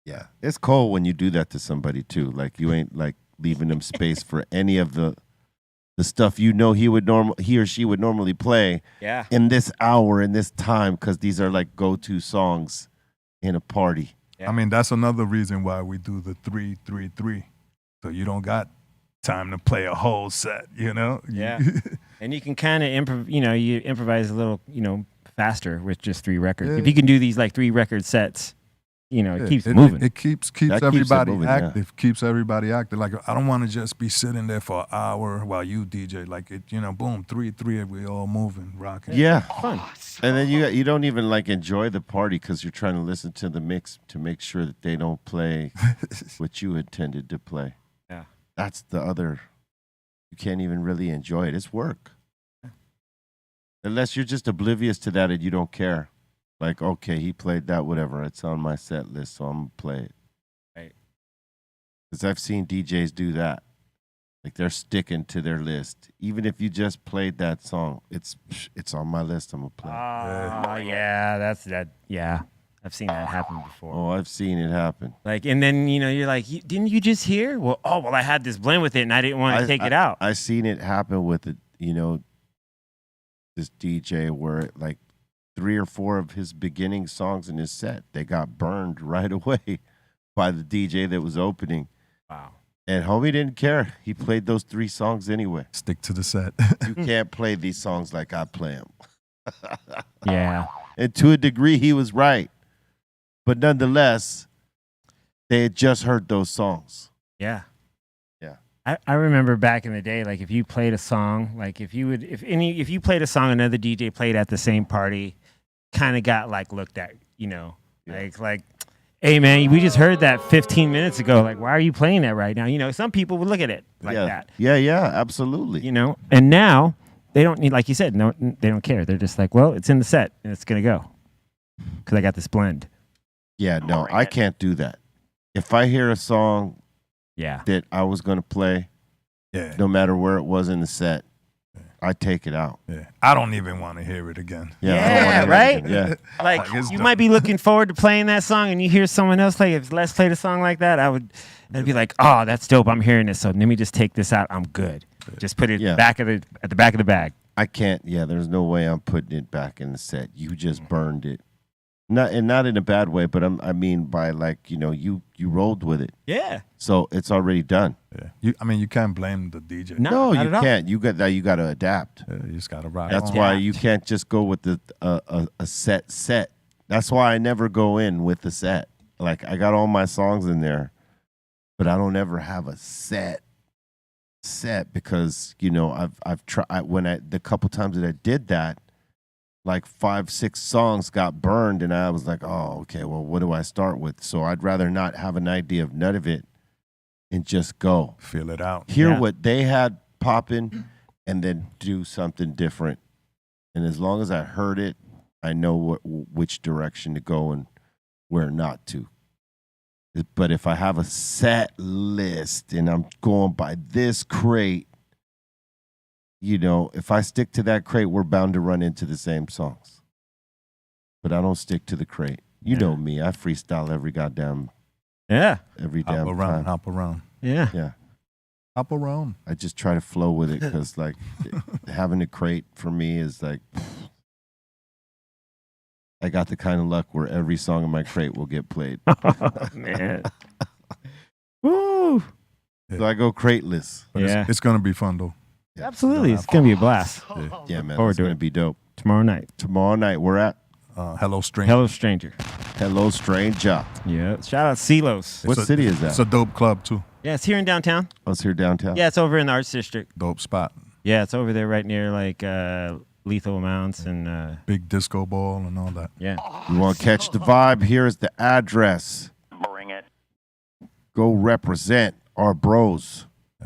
Yeah. It's cold when you do that to somebody too. Like you ain't like leaving them space for any of the stuff he or she would normally play Yeah. in this hour, in this time, because these are like go-to songs in a party. Yeah. I mean, that's another reason why we do the 3-3-3. So you don't got time to play a whole set, Yeah. And you can kind of you improvise a little, faster with just 3 records. Yeah. If you can do these like 3 record sets, it Yeah, keeps moving. It keeps That keeps it everybody moving, yeah. active. Keeps everybody active. Like I don't want to just be sitting there for an hour while you DJ. Like it, boom, 3-3, we all moving, rocking. Yeah. Fun. And then you don't even like enjoy the party because you're trying to listen to the mix to make sure that they don't play what you intended to play. Yeah. That's the other. You can't even really enjoy it. It's work. Unless you're just oblivious to that and you don't care. Like, okay, he played that, whatever. It's on my set list, so I'm going to play it. Right. Because I've seen DJs do that. Like, they're sticking to their list. Even if you just played that song, it's on my list, I'm going to play it. Oh, yeah. That's that. Yeah. I've seen that happen before. Oh, I've seen it happen. Like, and then, you're like, didn't you just hear? Well, I had this blend with it and I didn't want to take it out. I seen it happen with it, this DJ where like 3 or 4 of his beginning songs in his set, they got burned right away by the DJ that was opening. Wow. And homie didn't care. He played those 3 songs anyway. Stick to the set. You can't play these songs like I play them. Yeah. And to a degree, he was right. But nonetheless, they had just heard those songs. Yeah. Yeah. I remember back in the day, like if you played a song, like if you played a song another DJ played at the same party, kind of got like looked at, like, hey man, we just heard that 15 minutes ago. Like, why are you playing that right now? Some people would look at it like that. Yeah, absolutely. And now they don't need, like you said, no, they don't care. They're just like, well, it's in the set and it's gonna go because I got this blend. Yeah, no, I can't do that. If I hear a song Yeah. that I was going to play, Yeah. no matter where it was in the set, I take it out. Yeah. I don't even want to hear it again. Yeah, I don't Yeah, wanna hear it right? again. Yeah. Like it's you done. might be looking forward to playing that song, and you hear someone else play. If Les played a song like that, I'd be like, "Oh, that's dope! I'm hearing this. So let me just take this out. I'm good. Just put it Yeah. at the back of the bag." I can't. Yeah, there's no way I'm putting it back in the set. You just burned it. Not in a bad way, but I mean by like, you rolled with it. Yeah. So it's already done. Yeah. You can't blame the DJ. No, not you at all. can't. You got to adapt. Yeah, you just gotta rock. That's on. why you can't just go with the a set. That's why I never go in with the set. Like I got all my songs in there, but I don't ever have a set because I've tried the couple times that I did that, like 5-6 songs got burned, and I was like, oh, okay, well, what do I start with? So I'd rather not have an idea of none of it and just go. Feel it out. Hear what they had popping and then do something different. And as long as I heard it, I know which direction to go and where not to. But if I have a set list and I'm going by this crate, you know, if I stick to that crate, we're bound to run into the same songs. But I don't stick to the crate. You know me. I freestyle every goddamn every damn time. Hop around. Yeah. Yeah. Hop around. I just try to flow with it because, like, having a crate for me is like, I got the kind of luck where every song in my crate will get played. Oh, man. Woo. So I go crateless. But it's going to be fun, though. Yeah. Absolutely. It's going to be a blast. Yeah, man. Forward It's to going it. to be dope. Tomorrow night. Tomorrow night, we're at Hello Stranger. Hello, Stranger. Hello Stranger. Yeah. Shout out Silos. What city is that? It's a dope club, too. Yeah, it's here in downtown. Oh, it's here downtown? Yeah, it's over in the Arts District. Dope spot. Yeah, it's over there right near, like, Lethal Amounts and... Big disco ball and all that. Yeah. You want to catch the vibe? Here's the address. Bring it. Go represent our bros.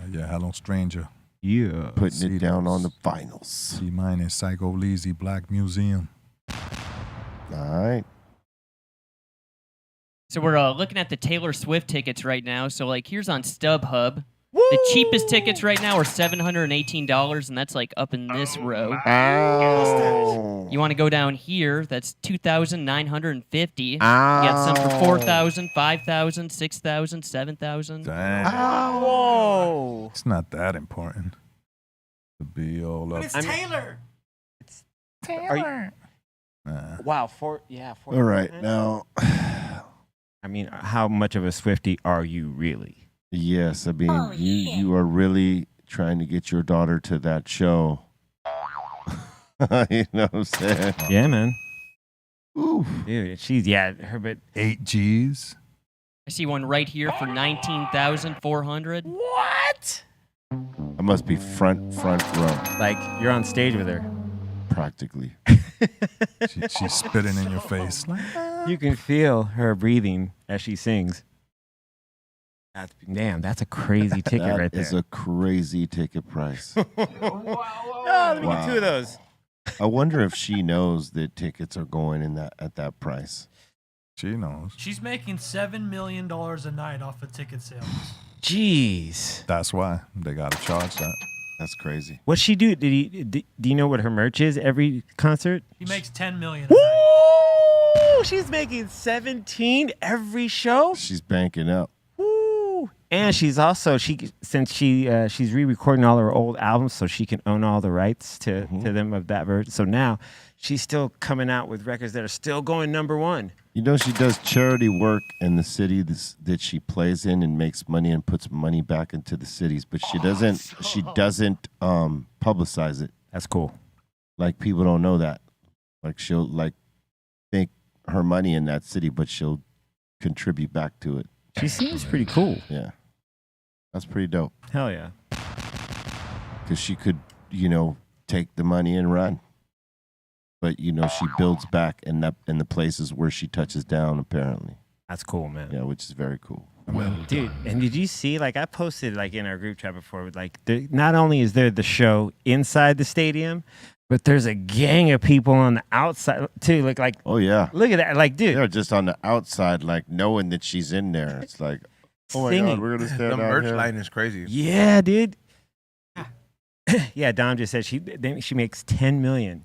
Yeah, Hello Stranger. Yeah. Putting it down on the finals. C minus Psycho Leezy Black Museum. All right. So we're looking at the Taylor Swift tickets right now. So like here's on StubHub. The cheapest tickets right now are $718, and that's like up in this row. Ow. You want to go down here? That's $2,950. You got some for $4,000, $5,000, $6,000, $7,000. Dang. Whoa. It's not that important to be all up. But it's Taylor. It's Taylor. Wow. All right. Now, I mean, how much of a Swiftie are you really? yes, I mean, you are really trying to get your daughter to that show. You know what I'm saying? Yeah, man. Ooh. Dude, she's, but 8 G's. I see one right here for $19,400. What? I must be front row, like, you're on stage with her. practically. She's spitting in your face. You can feel her breathing as she sings. That's a crazy ticket right there. That is a crazy ticket price. Let me get 2 of those. I wonder if she knows that tickets are going in at that price. She knows. She's making $7 million a night off of ticket sales. Jeez. That's why they got to charge that. That's crazy. What'd she do? Do you know what her merch is every concert? She makes $10 million a night. Woo! She's making 17 every show. She's banking up. Woo! And she's also she's re-recording all her old albums, so she can own all the rights to them of that version. So now she's still coming out with records that are still going #1. You know, she does charity work in the city that she plays in and makes money and puts money back into the cities, but she doesn't publicize it. That's cool. Like, people don't know that. Like, she'll make her money in that city, but she'll contribute back to it. She seems pretty cool. Yeah. That's pretty dope. Hell yeah. Because she could, take the money and run. But, she builds back in the places where she touches down, apparently. That's cool, man. Yeah, which is very cool. Well, dude, and did you see, I posted, in our group chat before, not only is there the show inside the stadium, but there's a gang of people on the outside, too. Oh, yeah. Look at that. Dude. They're just on the outside, knowing that she's in there. It's like, oh, my Singing. God, we're going to stand The out merch here. line is crazy. Yeah, dude. Yeah, Dom just said she makes $10 million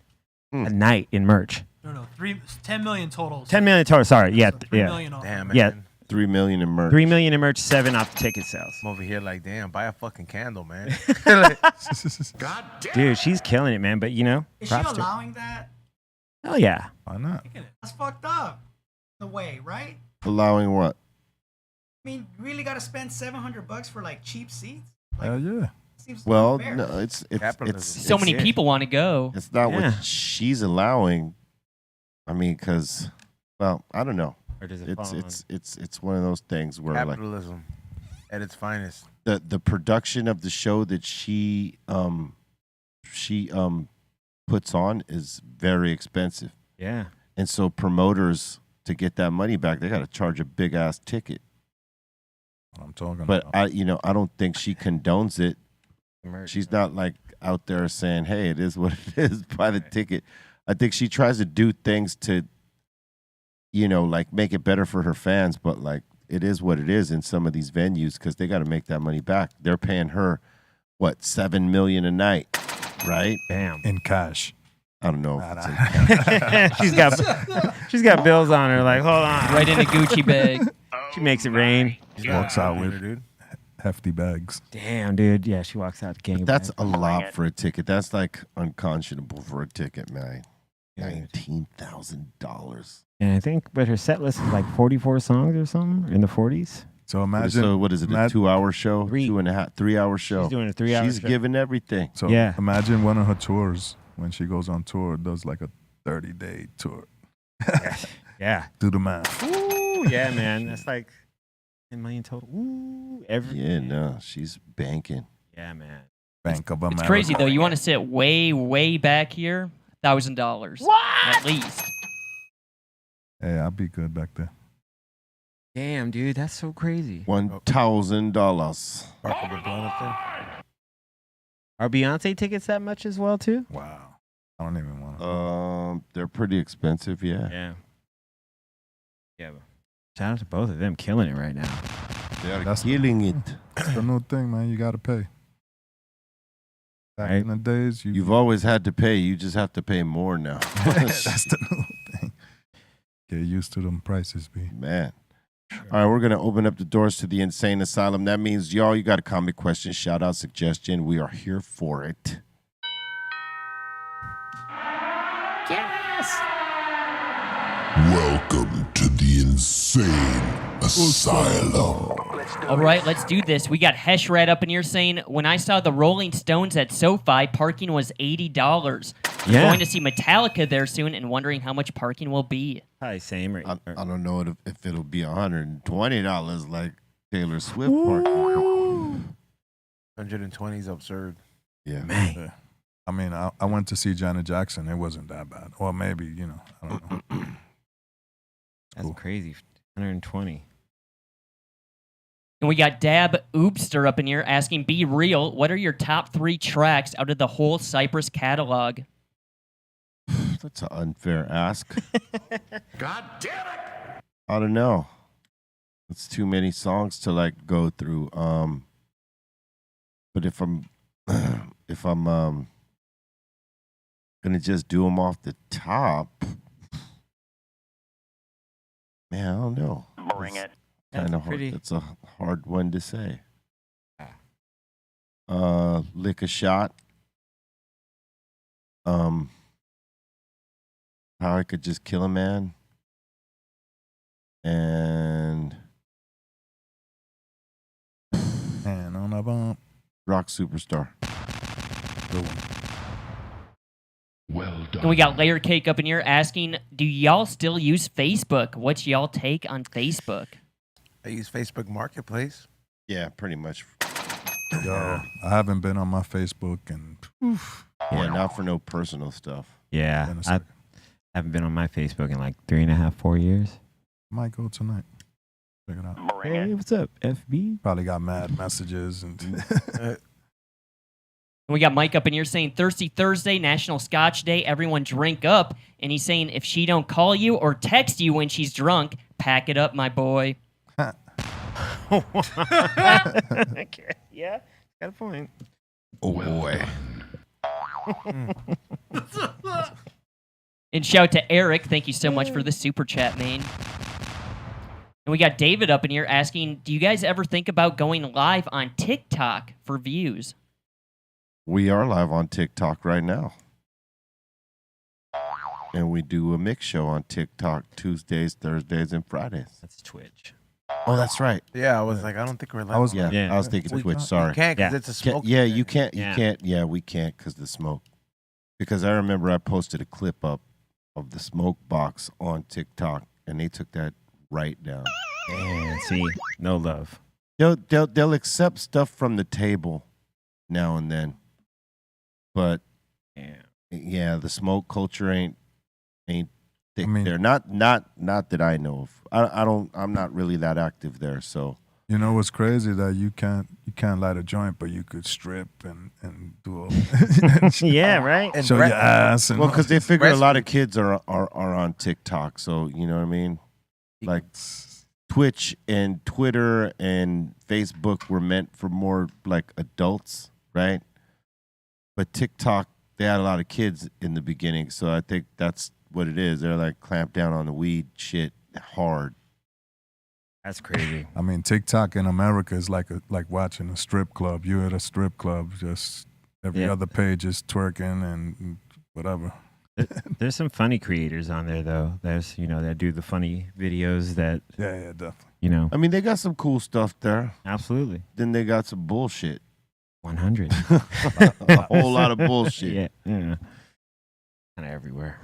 a night in merch. No, 10 million total. 10 million total. Sorry, yeah, So 3 yeah. million off. Damn, Yeah. man. 3 million in merch. 3 million in merch, 7 off the ticket sales. I'm over here damn, buy a fucking candle, man. God damn. Dude, she's killing it, man. But Is she props to her. allowing that? Oh yeah. Why not? That's fucked up. The way, right? Allowing what? I mean, you really got to spend $700 for cheap seats. Hell yeah. Seems Well, fair. no, it's Capitalism. So many people want to go. It's not Yeah. what she's allowing. I mean, because, I don't know. Or does it It's one of those things where Capitalism at its finest. the production of the show that she puts on is very expensive, Yeah. and so promoters, to get that money back, they got to charge a big ass ticket. What I'm talking But about. I don't think she condones it. Merch. She's not out there saying, "Hey, it is what it is. Buy the ticket." I think she tries to do things to, make it better for her fans. But it is what it is in some of these venues because they got to make that money back. They're paying her, what, $7 million a night. Right? Damn. in cash. I don't know. she's got bills on her. Like, hold on. Right in a Gucci bag. She makes it rain. She walks out with hefty bags. Damn, dude. Yeah, she walks out gang. That's a lot for a ticket. That's like unconscionable for a ticket, man. $19,000. And I think, but her set list is like 44 songs or something in the 40s. So imagine. So what is it? A 2-hour show? 3.5-3 hour show. She's doing a 3 hour. She's giving everything. So Yeah. imagine one of her tours when she goes on tour, does like a 30-day tour. Yeah. Do the math. Ooh, yeah, man. That's like 10 million total. Ooh, Yeah, no, she's banking. Yeah, man. Bank of America. It's crazy though. You want to sit way back here? $1,000. What? At least. Hey, I'll be good back there. Damn, dude, that's so crazy. $1,000. Are Beyonce tickets that much as well too? Wow. I don't even want to. They're pretty expensive, yeah. Yeah. Yeah. Shout out to both of them, killing it right now. They're killing it. That's the new thing, man. You got to pay. Back in the days, You've always had to pay. You just have to pay more now. That's the new thing. Get used to them prices, B. Man. All right, we're going to open up the doors to the Insane Asylum. That means, y'all, you got a comment, question, shout out, suggestion. We are here for it. Yes. Welcome to the Insane Asylum. All right, let's do this. We got Heshrat up in here saying, when I saw the Rolling Stones at SoFi, parking was $80. We're going to see Metallica there soon and wondering how much parking will be. Probably same rate. I don't know if it'll be $120 like Taylor Swift parking. 120 is absurd. Yeah. Man. Yeah. I mean, I went to see Janet Jackson. It wasn't that bad. Or maybe, I don't know. That's crazy. 120. And we got Dab Oopster up in here asking, be real, what are your top 3 tracks out of the whole Cypress catalog? That's an unfair ask. God damn it! I don't know. It's too many songs to like go through. But if I'm gonna just do them off the top, man, I don't know. Bring it. Kind of hard. It's a hard one to say. Lick a Shot. How I Could Just Kill a Man. And And on a bump. Rock Superstar. Good one. Well done. And we got Layer Cake up in here asking, do y'all still use Facebook? What's y'all take on Facebook? I use Facebook Marketplace. Yeah, pretty much. Yo, I haven't been on my Facebook and Yeah, not for no personal stuff. Yeah. In a I second. haven't been on my Facebook in like 3.5, 4 years. Might go tonight. Check it out. Bring Hey, it. what's up, FB? Probably got mad messages and And we got Mike up in here saying, Thirsty Thursday, National Scotch Day, everyone drink up. And he's saying, if she don't call you or text you when she's drunk, pack it up, my boy. Okay. Yeah, got a point. Oh, boy. And shout to Eric. Thank you so much for the super chat, man. And we got David up in here asking, do you guys ever think about going live on TikTok for views? We are live on TikTok right now. And we do a mix show on TikTok Tuesdays, Thursdays, and Fridays. That's Twitch. Oh, that's right. Yeah, I was like, I don't think we're allowed. I was Yeah, I was thinking Twitch. Sorry. You can't because Yeah. it's a smoke. Yeah, you can't. You Yeah. can't. Yeah, we can't because the smoke. Because I remember I posted a clip up of the smoke box on TikTok, and they took that right down. And see, no love. They'll accept stuff from the table now and then, but yeah, the smoke culture ain't thick there. Not that I know of. I'm not really that active there, so. you know what's crazy that you can't light a joint, but you could strip and do all Yeah, right. And show your ass and Well, because they figure a breast- lot of kids are on TikTok, so you know what I mean. Like Twitch and Twitter and Facebook were meant for more like adults, right? But TikTok they had a lot of kids in the beginning, so I think that's what it is. They're like clamped down on the weed shit hard. That's crazy. I mean, TikTok in America is like watching a strip club. You're at a strip club, just every other page is twerking and whatever. There's some funny creators on there though. There's that do the funny videos that. Yeah, definitely. I mean, they got some cool stuff there. Absolutely. Then they got some bullshit. 100. A whole lot of bullshit. Yeah. Kind of everywhere.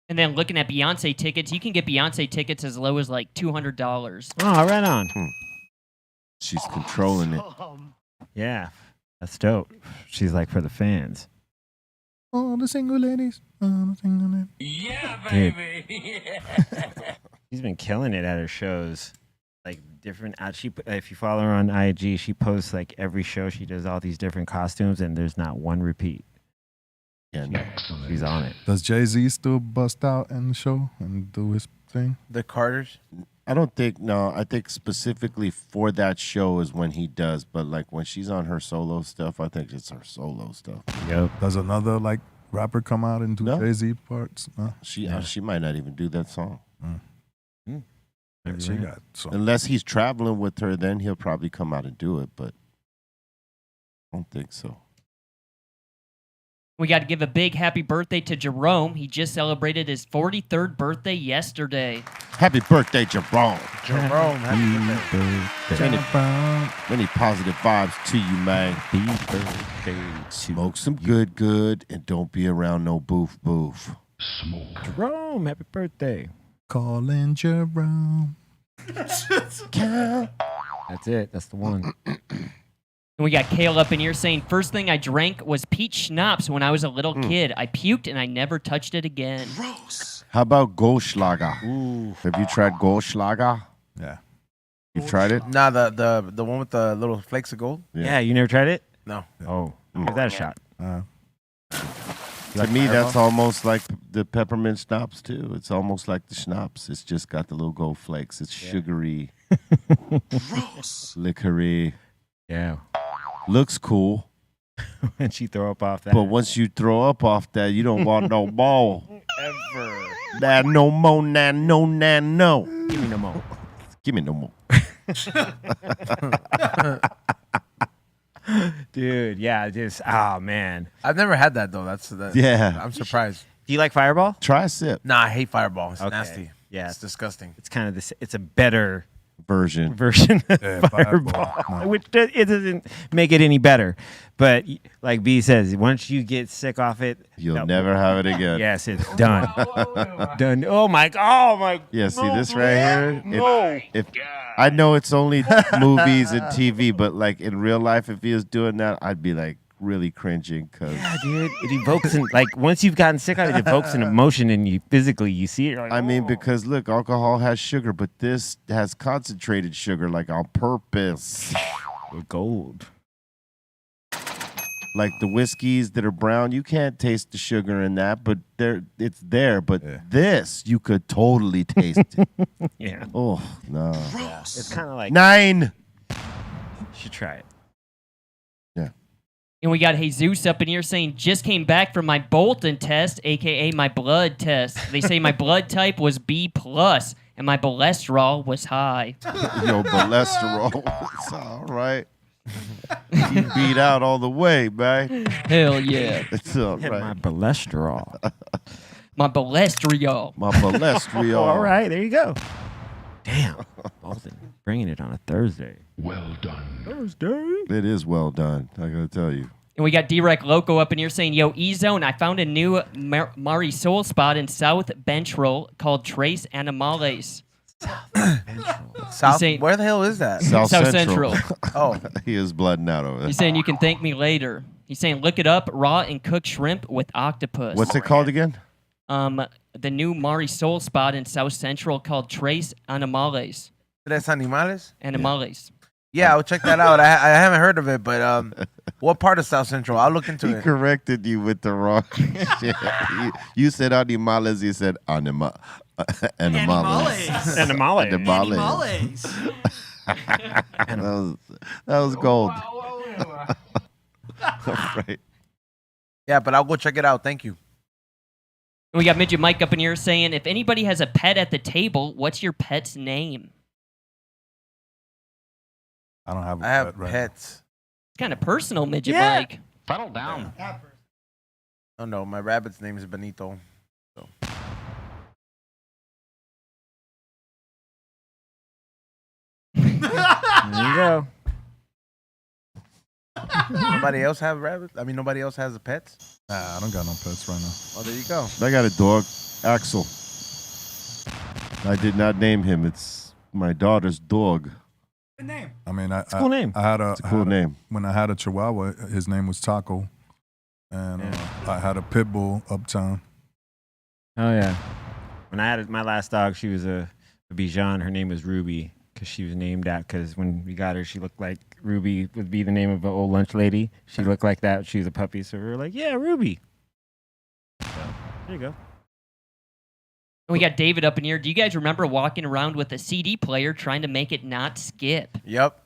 And then looking at Beyonce tickets, you can get Beyonce tickets as low as like $200. Oh, right on. She's controlling it. Yeah, that's dope. She's like for the fans. All the single ladies. All the single ladies. Yeah, baby. She's been killing it at her shows. Like different. If you follow her on IG, she posts like every show. She does all these different costumes, and there's not one repeat. Yeah, she's on it. Does Jay-Z still bust out in the show and do his thing? The Carters? I don't think, no. I think specifically for that show is when he does. But like when she's on her solo stuff, I think it's her solo stuff. Yep. Does another like rapper come out and do Jay-Z parts? No? She might not even do that song. Yeah, she got some. Unless he's traveling with her, then he'll probably come out and do it. But I don't think so. We got to give a big happy birthday to Jerome. He just celebrated his 43rd birthday yesterday. Happy birthday, Jerome. Jerome, happy birthday. Many positive vibes to you, man. Happy birthday. Smoke some good, and don't be around no boof. Smoke. Jerome, happy birthday. Calling Jerome. That's it. That's the one. And we got Kale up in here saying, first thing I drank was peach schnapps when I was a little kid. I puked and I never touched it again. Gross. How about Goldschlager? Ooh. Have you tried Goldschlager? Yeah. You've tried it? Nah, the one with the little flakes of gold? Yeah, you never tried it? No. Oh, give that a shot. To me, that's almost like the peppermint schnapps, too. It's almost like the schnapps. It's just got the little gold flakes. It's sugary. Gross. Liquory. Yeah. Looks cool. When she throw up off that. But once you throw up off that, you don't want no more. Ever. That no more, no. Give me no more. Give me no more. Dude, yeah, just, oh, man. I've never had that, though. Yeah. I'm surprised. Do you like Fireball? Try a sip. Nah, I hate Fireball. It's Okay. nasty. Yeah. It's disgusting. It's kind of this, it's a better version of Yeah, Fireball, no. which it doesn't make it any better. But like B says, once you get sick off it, You'll never have it again. Yes, it's done. Done. Oh my. Yeah, see this right here? If I know it's only movies and TV, but like in real life, if he was doing that, I'd be like really cringing. Yeah, dude. It evokes like once you've gotten sick of it, it evokes an emotion and you physically you see it. You're like, I mean, because look, alcohol has sugar, but this has concentrated sugar, like on purpose. With gold. Like the whiskeys that are brown, you can't taste the sugar in that, but it's there. But this, you could totally taste it. Yeah. Oh, no. Yeah. It's kind of like 9. You should try it. And we got Jesus up in here saying, just came back from my Bolton test, a.k.a. my blood test. They say my blood type was B+, and my cholesterol was high. Yo, cholesterol. It's all right. You beat out all the way, man. Hell yeah. It's all Hit right. my cholesterol. My cholesterol. My cholesterol. All right, there you go. Damn. Bolton bringing it on a Thursday. Well done. Thursday. It is well done, I gotta tell you. And we got D-Rec Loco up in here saying, yo, E-Zone, I found a new Mari Soul spot in South Benchroll called Trace Animales. South, saying- where the hell is that? South Central. Oh, He is blooding out over there. He's saying you can thank me later. He's saying look it up, raw and cooked shrimp with octopus. What's it called again? The new Mari Soul spot in South Central called Trace Animales. Tres Animales? Animales. Yeah, I'll check that out. I haven't heard of it, but what part of South Central? I'll look into He it. corrected you with the wrong shit. You said animales, he said animales. Animales. Animales. That was gold. Right. Yeah, but I'll go check it out. Thank you. And we got Midget Mike up in here saying, if anybody has a pet at the table, what's your pet's name? I don't have a I have pet right pets. It's kind of personal, Midget Yeah. Mike. Settle down. Oh no, my rabbit's name is Benito. So. There you go. Nobody else have rabbits? I mean, nobody else has pets? now. Nah, I don't got no pets right now. Oh, there you go. I got a dog, Axel. I did not name him. It's my daughter's dog. Good name. I mean, It's a cool name. I had a It's a cool name. When I had a Chihuahua, his name was Taco, and I had a pit bull uptown. Oh yeah. When I had my last dog, she was a Bichon. Her name was Ruby because she was named out. Because when we got her, she looked like Ruby would be the name of an old lunch lady. She looked like that. She was a puppy, so we were like, yeah, Ruby. So, there you go. And we got David up in here. Do you guys remember walking around with a CD player trying to make it not skip? Yep.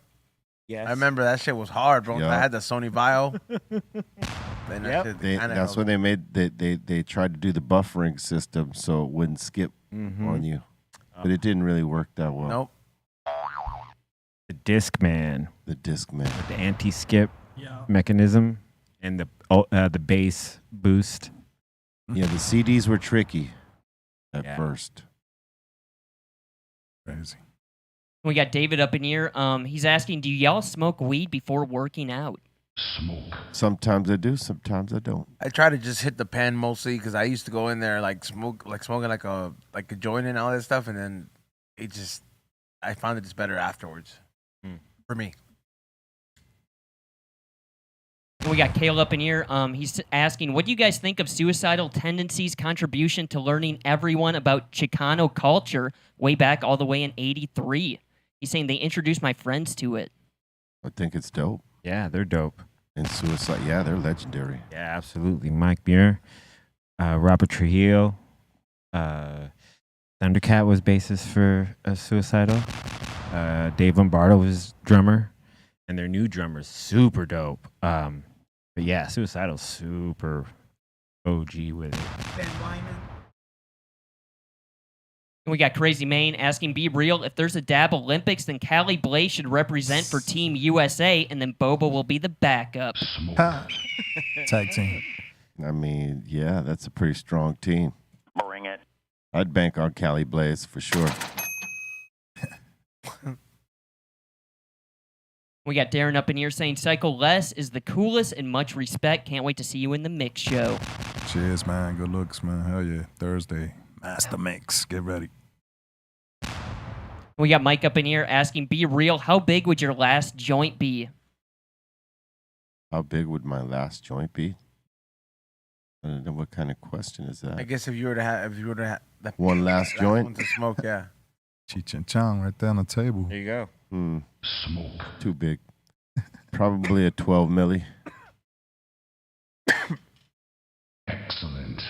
Yes. I remember that shit was hard, bro. Yup. I had the Sony Vial. Then that Yep. shit They, kinda that's held when they up. made they tried to do the buffering system so it wouldn't skip on you, but it didn't really work that well. Nope. The Discman, The Discman. with the anti-skip Yeah. mechanism and the bass boost. Yeah, the CDs were tricky at Yeah. first. Crazy. We got David up in here. He's asking, do y'all smoke weed before working out? Sometimes I do, sometimes I don't. I try to just hit the pen mostly because I used to go in there smoking like a joint and all that stuff, and then I found it just better afterwards. For me. We got Kale up in here. He's asking, what do you guys think of Suicidal Tendencies' contribution to learning everyone about Chicano culture way back all the way in '83? He's saying they introduced my friends to it. I think it's dope. Yeah, they're dope. And Suicide, yeah, they're legendary. Yeah, absolutely. Mike Muir, Robert Trujillo, Thundercat was bassist for Suicidal. Dave Lombardo was drummer, and their new drummer's super dope. But yeah, Suicidal's super OG with it. Ben Wyman. And we got Crazy Maine asking, be real, if there's a Dab Olympics, then Callie Blaze should represent for Team USA, and then Boba will be the backup. Tag team. I mean, yeah, that's a pretty strong team. Bring it. I'd bank on Cali Blaze for sure. We got Darren up in here saying, Psycho Les is the coolest and much respect. Can't wait to see you in the mix show. Cheers, man. Good looks, man. Hell yeah. Thursday. Master Mix. Get ready. We got Mike up in here asking, be real, how big would your last joint be? How big would my last joint be? I don't know what kind of question is I that. guess if you were to have that One last joint? one to smoke, yeah. Cheech and Chong right there on the table. There you go. Smoke. Too big. Probably a 12 milli. Excellent.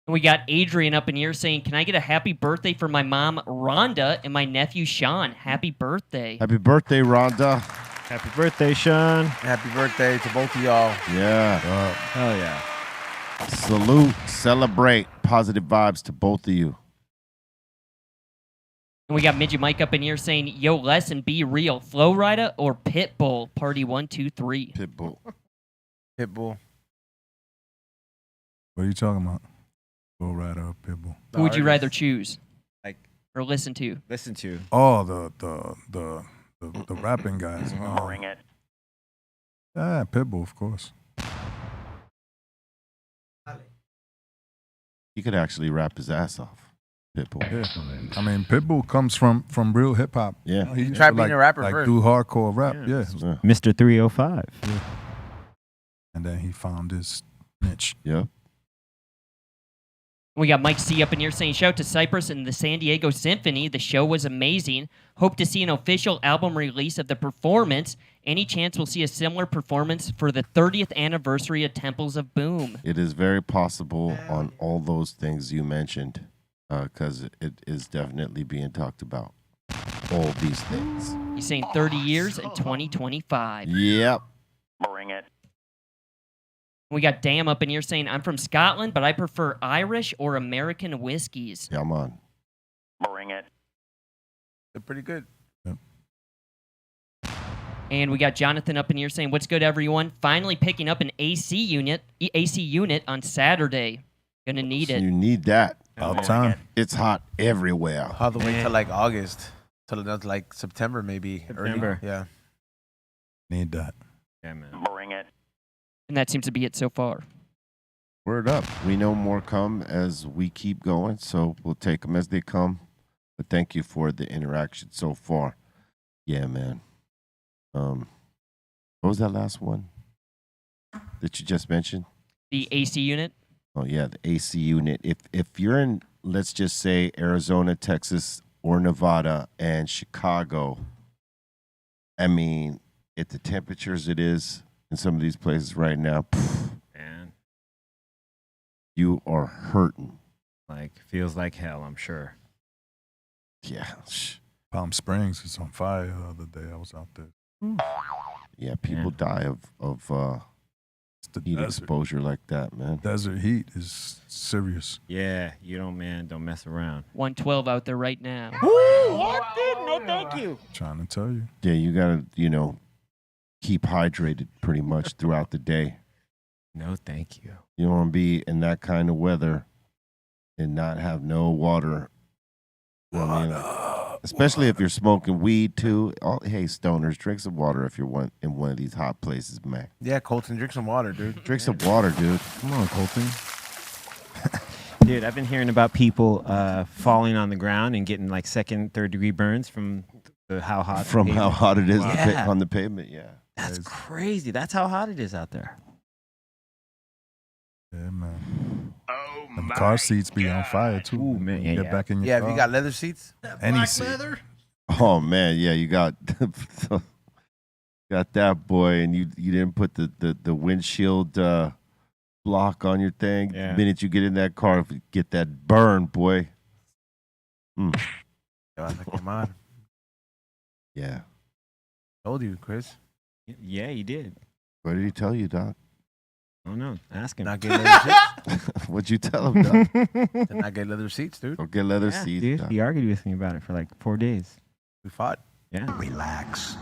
And we got Adrian up in here saying, can I get a happy birthday for my mom, Rhonda, and my nephew, Sean? Happy birthday. Happy birthday, Rhonda. Happy birthday, Sean. Happy birthday to both of y'all. Yeah. Hell yeah. Salute, celebrate, positive vibes to both of you. And we got Midget Mike up in here saying, yo, Les and be real, Flow Rida or Pitbull? Party 1, 2, 3. Pitbull. Pitbull. What are you talking about? Go right up, Pitbull. Who would you rather choose? Like, or listen to? listen to. Oh, the rapping guys. Bring it. Yeah, Pitbull, of course. He could actually rap his ass off. Pitbull. Yeah. I mean, Pitbull comes from real hip hop. Yeah. He tried being a rapper like first. do hardcore rap. Yeah. Yeah. Mr. 305. And then he found his niche. Yeah. We got Mike C up in here saying, shout to Cypress and the San Diego Symphony. The show was amazing. Hope to see an official album release of the performance. Any chance we'll see a similar performance for the 30th anniversary of Temples of Boom? It is very possible on all those things you mentioned, because it is definitely being talked about. All these things. He's saying 30 years in 2025. Yep. Bring it. We got Dam up in here saying, I'm from Scotland, but I prefer Irish or American whiskeys. Yeah, I'm on. Bring it. They're pretty good. And we got Jonathan up in here saying, what's good, everyone? Finally picking up an AC unit on Saturday. Gonna need it. You need that. All the time. It's hot everywhere. All the way to like August. Till like September, maybe. September. Early. Yeah. Need that. Yeah, man. Bring it. And that seems to be it so far. Word up. We know more come as we keep going, so we'll take them as they come. But thank you for the interaction so far. Yeah, man. What was that last one that you just mentioned? The AC unit? Oh yeah, the AC unit. If you're in, let's just say Arizona, Texas, or Nevada and Chicago, I mean, at the temperatures it is in some of these places right now, Man, you are hurting. like feels like hell, I'm sure. Yeah. Palm Springs is on fire the other day. I was out there. Yeah, people die of It's the heat desert. exposure like that, man. Desert heat is serious. Yeah, you don't mess around. 112 out there right now. No, thank you. Trying to tell you. Yeah, you gotta, keep hydrated pretty much throughout the day. No, thank you. You don't want to be in that kind of weather and not have no water. You know what I mean? Especially if you're smoking weed too. Hey, stoners, drink some water if you're in one of these hot places, man. Yeah, Colton, drink some water, dude. Drink some water, dude. Come on, Colton. Dude, I've been hearing about people falling on the ground and getting like second, third degree burns from how hot. From how hot it is Yeah. on the pavement, yeah. That's crazy. That's how hot it is out there. Yeah, man. Them car seats be on fire too. Ooh, man, yeah, Get yeah. back in your Yeah, car. if you got leather seats. Any Black seat. leather. Oh man, yeah, you got that boy, and you didn't put the windshield block on your thing. Yeah. The minute you get in that car, get that burn, boy. Yo, I came on. Yeah. Told you, Chris. Yeah, you did. What did he tell you, Doc? I don't know. Ask him. Not get leather seats. What'd you tell him, Doc? To not get leather seats, dude. Don't get leather Yeah, seats, dude. Doc. He argued with me about it for like 4 days. We fought. Yeah. Relax.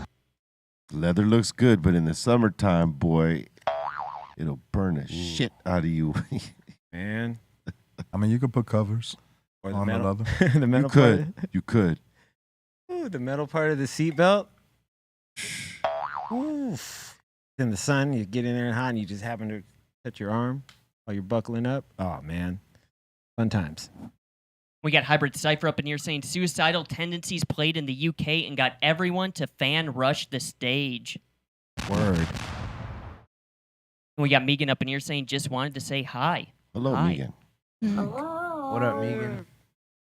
Leather looks good, but in the summertime, boy, it'll burn the shit out of you. Man. I mean, you could put covers Or on the leather. the You metal could. part. You could. Ooh, the metal part of the seatbelt. Ooh. In the sun, you get in there and hot, and you just happen to touch your arm while you're buckling up. Oh man, fun times. We got Hybrid Cypher up in here saying Suicidal Tendencies played in the UK and got everyone to fan rush the stage. Word. And we got Megan up in here saying just wanted to say hi. Hello, Hi. Megan. What up, Megan?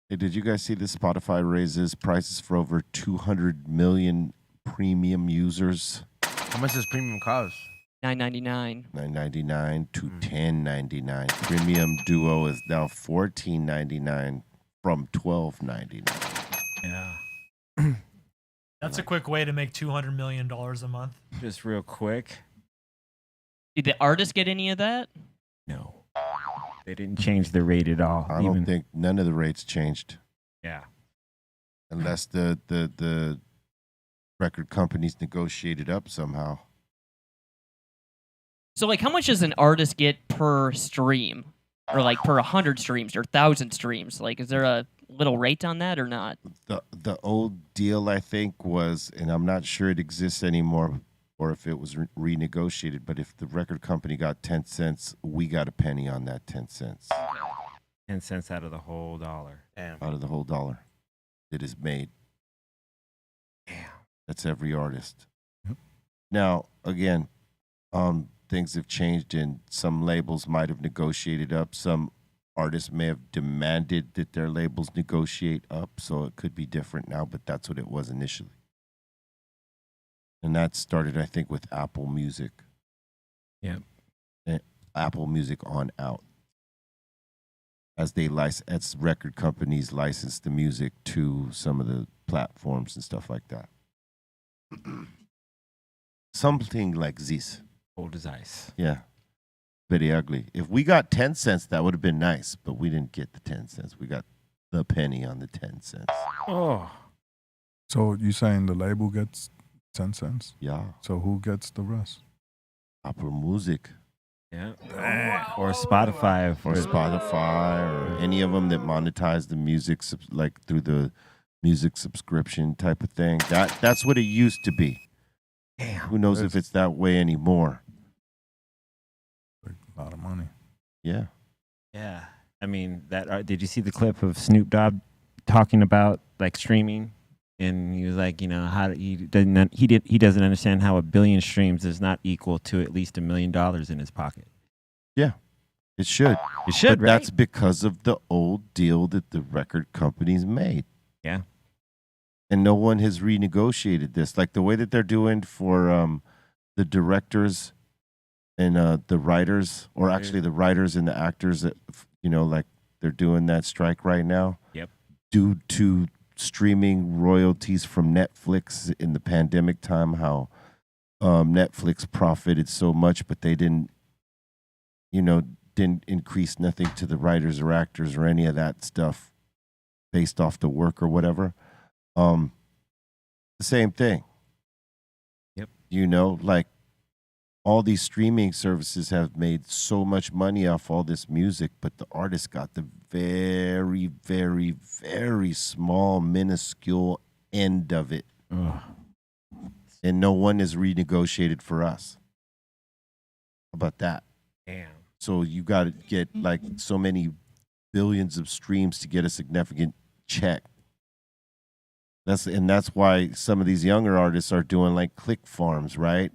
Hey, did you guys see that Spotify raises prices for over 200 million premium users? How much does premium cost? $9.99. $9.99 to $10.99. Premium Duo is now $14.99 from $12.99. Yeah. That's a quick way to make $200 million a month. Just real quick. Did the artist get any of that? No. They didn't change the rate at all. I don't think none of the rates changed. Yeah. Unless the record companies negotiated up somehow. So, like, how much does an artist get per stream? Or, like, per 100 streams or 1,000 streams? Like, is there a little rate on that or not? The old deal, I think, was, and I'm not sure it exists anymore, or if it was renegotiated, but if the record company got 10 cents, we got a penny on that 10 cents. 10 cents out of the whole dollar. Damn. Out of the whole dollar that is made. Damn. That's every artist. Now, again, things have changed, and some labels might have negotiated up. Some artists may have demanded that their labels negotiate up, so it could be different now, but that's what it was initially. And that started, I think, with Apple Music. Yep. And Apple Music on out. As as record companies license the music to some of the platforms and stuff like that. Something like this. Cold as ice. Yeah. Pretty ugly. If we got 10 cents, that would have been nice, but we didn't get the 10 cents. We got the penny on the 10 cents. Oh. So you saying the label gets 10 cents? Yeah. So who gets the rest? Apple Music. Yeah. Or Spotify. Or Spotify, or any of them that monetize the music, like through the music subscription type of thing. That's what it used to be. Damn. Who knows if it's that way anymore? A lot of money. Yeah. Yeah. I mean, did you see the clip of Snoop Dogg talking about like streaming? And he was like, you know, he doesn't understand how 1 billion streams is not equal to at least $1 million in his pocket. Yeah. It should. It should, but right? That's because of the old deal that the record companies made. Yeah. And no one has renegotiated this. Like the way that they're doing for the directors and the writers, or actually the writers and the actors that, you know, like they're doing that strike right now. Yep. Due to streaming royalties from Netflix in the pandemic time, how Netflix profited so much, but they didn't increase nothing to the writers or actors or any of that stuff based off the work or whatever. The same thing. Yep. You know, like all these streaming services have made so much money off all this music, but the artist got the very, very, very small, minuscule end of it. Ugh. And no one is renegotiated for us. How about that? Damn. So you got to get like so many billions of streams to get a significant check. That's why some of these younger artists are doing like click farms, right?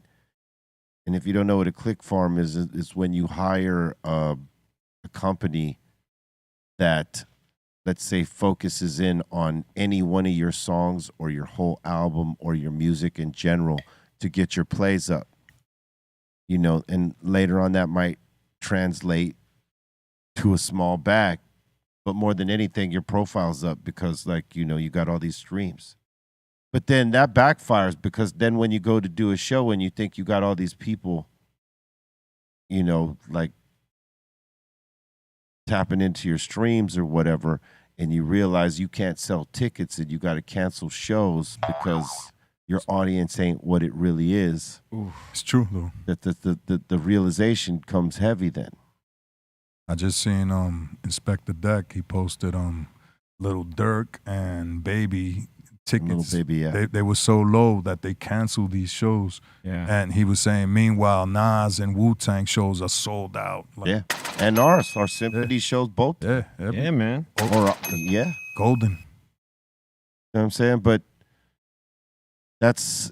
And if you don't know what a click farm is, it's when you hire a company that, let's say, focuses in on any one of your songs or your whole album or your music in general to get your plays up. You know, and later on that might translate to a small bag. But more than anything, your profile's up because, like, you know, you got all these streams. But then that backfires because then when you go to do a show and you think you got all these people, you know, like tapping into your streams or whatever, and you realize you can't sell tickets and you got to cancel shows because your audience ain't what it really is. Ooh, it's true, though. That the realization comes heavy then. I just seen Inspector Deck. He posted Little Dirk and Baby tickets. Little Baby, yeah. They were so low that they canceled these shows. Yeah. And he was saying, meanwhile, Nas and Wu-Tang shows are sold out. Like, Yeah. And our symphony shows both. Yeah. Yeah, man. Or yeah. Golden. You know what I'm saying? But that's,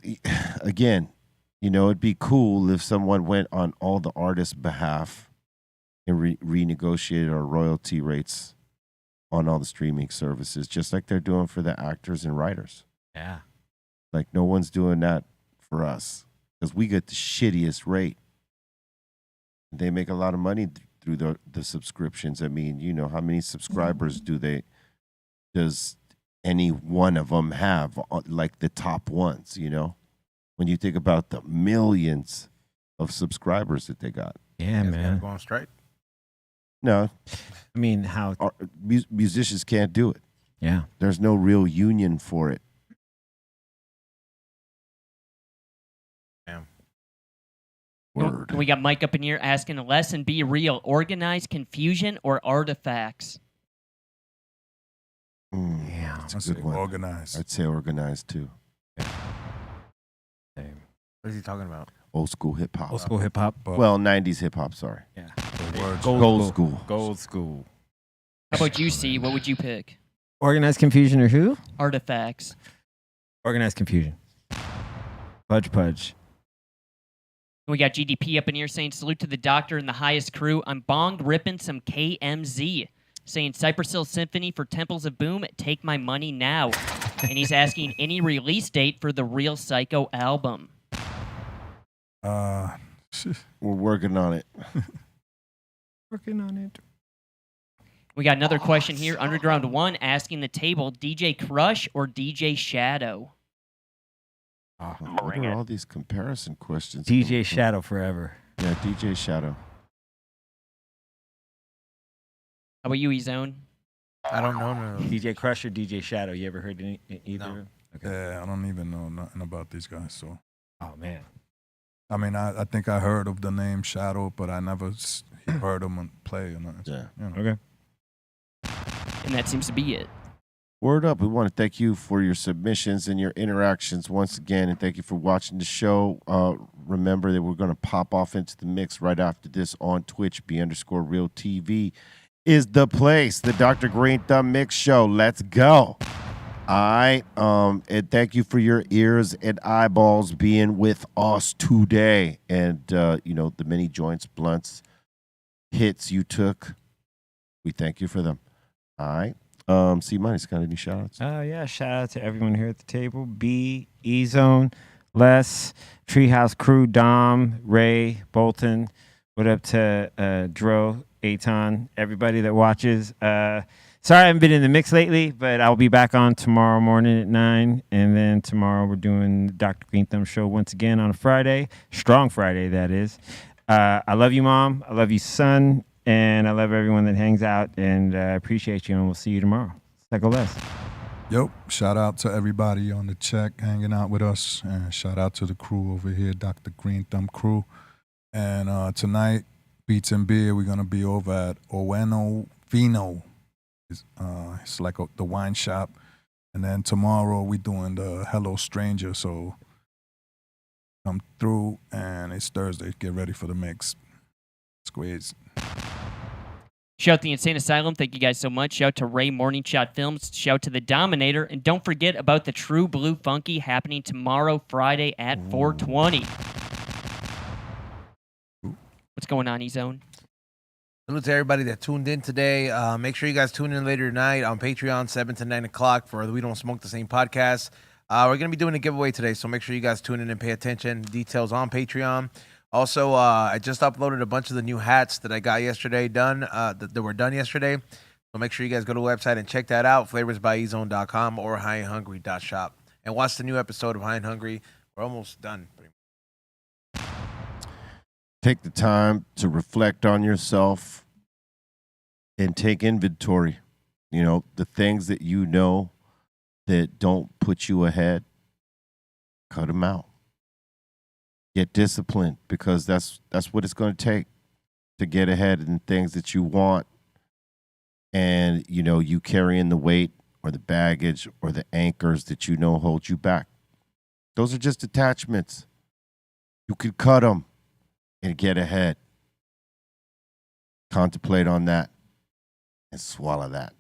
again, you know, it'd be cool if someone went on all the artists' behalf and renegotiated our royalty rates on all the streaming services, just like they're doing for the actors and writers. Yeah. Like, no one's doing that for us because we get the shittiest rate. They make a lot of money through the subscriptions. I mean, you know, how many subscribers does any one of them have, like the top ones, you know? When you think about the millions of subscribers that they got. Yeah, man. Go on strike. No. I mean, how musicians can't do it. Yeah. There's no real union for it. Damn. Word. We got Mike up in here asking a lesson, be real, organized confusion or artifacts? Yeah, that's a I'd good say one. organized. I'd say organized too. Same. What is he talking about? Old school hip hop. Old school hip hop. Well, 90s hip hop, sorry. Yeah. Gold school. Gold school. How about you, C? What would you pick? Organized confusion or who? Artifacts. Organized confusion. Pudge. We got GDP up in here saying, salute to the doctor and the highest crew. I'm bonged ripping some KMZ. Saying Cypress Hill Symphony for Temples of Boom, take my money now. And he's asking any release date for the Real Psycho album. We're working on it. Working on it. We got another question here. Underground 1 asking the table, DJ Crush or DJ Shadow? What are all these comparison questions? DJ Shadow forever. Yeah, DJ Shadow. How about you, E-Zone? I don't know. No. DJ Crush or DJ Shadow? You ever heard either of them? Okay. Yeah, I don't even know nothing about these guys. So, Oh man. I mean, I think I heard of the name Shadow, but I never heard them play or nothing. Yeah. You know. Okay. And that seems to be it. Word up. We want to thank you for your submissions and your interactions once again, and thank you for watching the show. Remember that we're going to pop off into the mix right after this on Twitch. B_Real TV is the place. The Dr. Greenthumb Mix Show. Let's go. All right. And thank you for your ears and eyeballs being with us today. And, the many joints, blunts, hits you took. We thank you for them. All right. C Money's got any shout outs? Yeah, shout out to everyone here at the table. B, E-Zone, Les, Treehouse Crew, Dom, Ray, Bolton. What up to Dro, Aton, everybody that watches. Sorry I haven't been in the mix lately, but I'll be back on tomorrow morning at 9. And then tomorrow we're doing the Dr. Greenthumb show once again on a Friday. Strong Friday, that is. I love you, Mom. I love you, son. And I love everyone that hangs out, and I appreciate you, and we'll see you tomorrow. Psycho Les. Yep. Shout out to everybody on the check hanging out with us. And shout out to the crew over here, Dr. Greenthumb crew. And tonight, Beats and Beer, we're going to be over at Oweno Vino. It's like the wine shop. And then tomorrow, we're doing the Hello Stranger. So come through, and it's Thursday. Get ready for the mix. Squeeze. Shout out the Insane Asylum. Thank you guys so much. Shout out to Ray Morning Shot Films. Shout out to the Dominator. And don't forget about the True Blue Funky happening tomorrow, Friday at 420. What's going on, E-Zone? Salute to everybody that tuned in today. Make sure you guys tune in later tonight on Patreon, 7 to 9 o'clock for the We Don't Smoke the Same podcast. We're going to be doing a giveaway today, so make sure you guys tune in and pay attention. Details on Patreon. Also, I just uploaded a bunch of the new hats that I got yesterday that were done yesterday. So make sure you guys go to the website and check that out, flavorsbyezone.com or highandhungry.shop. And watch the new episode of High and Hungry. We're almost done. Take the time to reflect on yourself and take inventory. The things that you know that don't put you ahead, cut them out. Get disciplined, because that's what it's going to take to get ahead in things that you want. And, you carrying the weight or the baggage or the anchors that hold you back. Those are just attachments. You could cut them and get ahead. Contemplate on that and swallow that.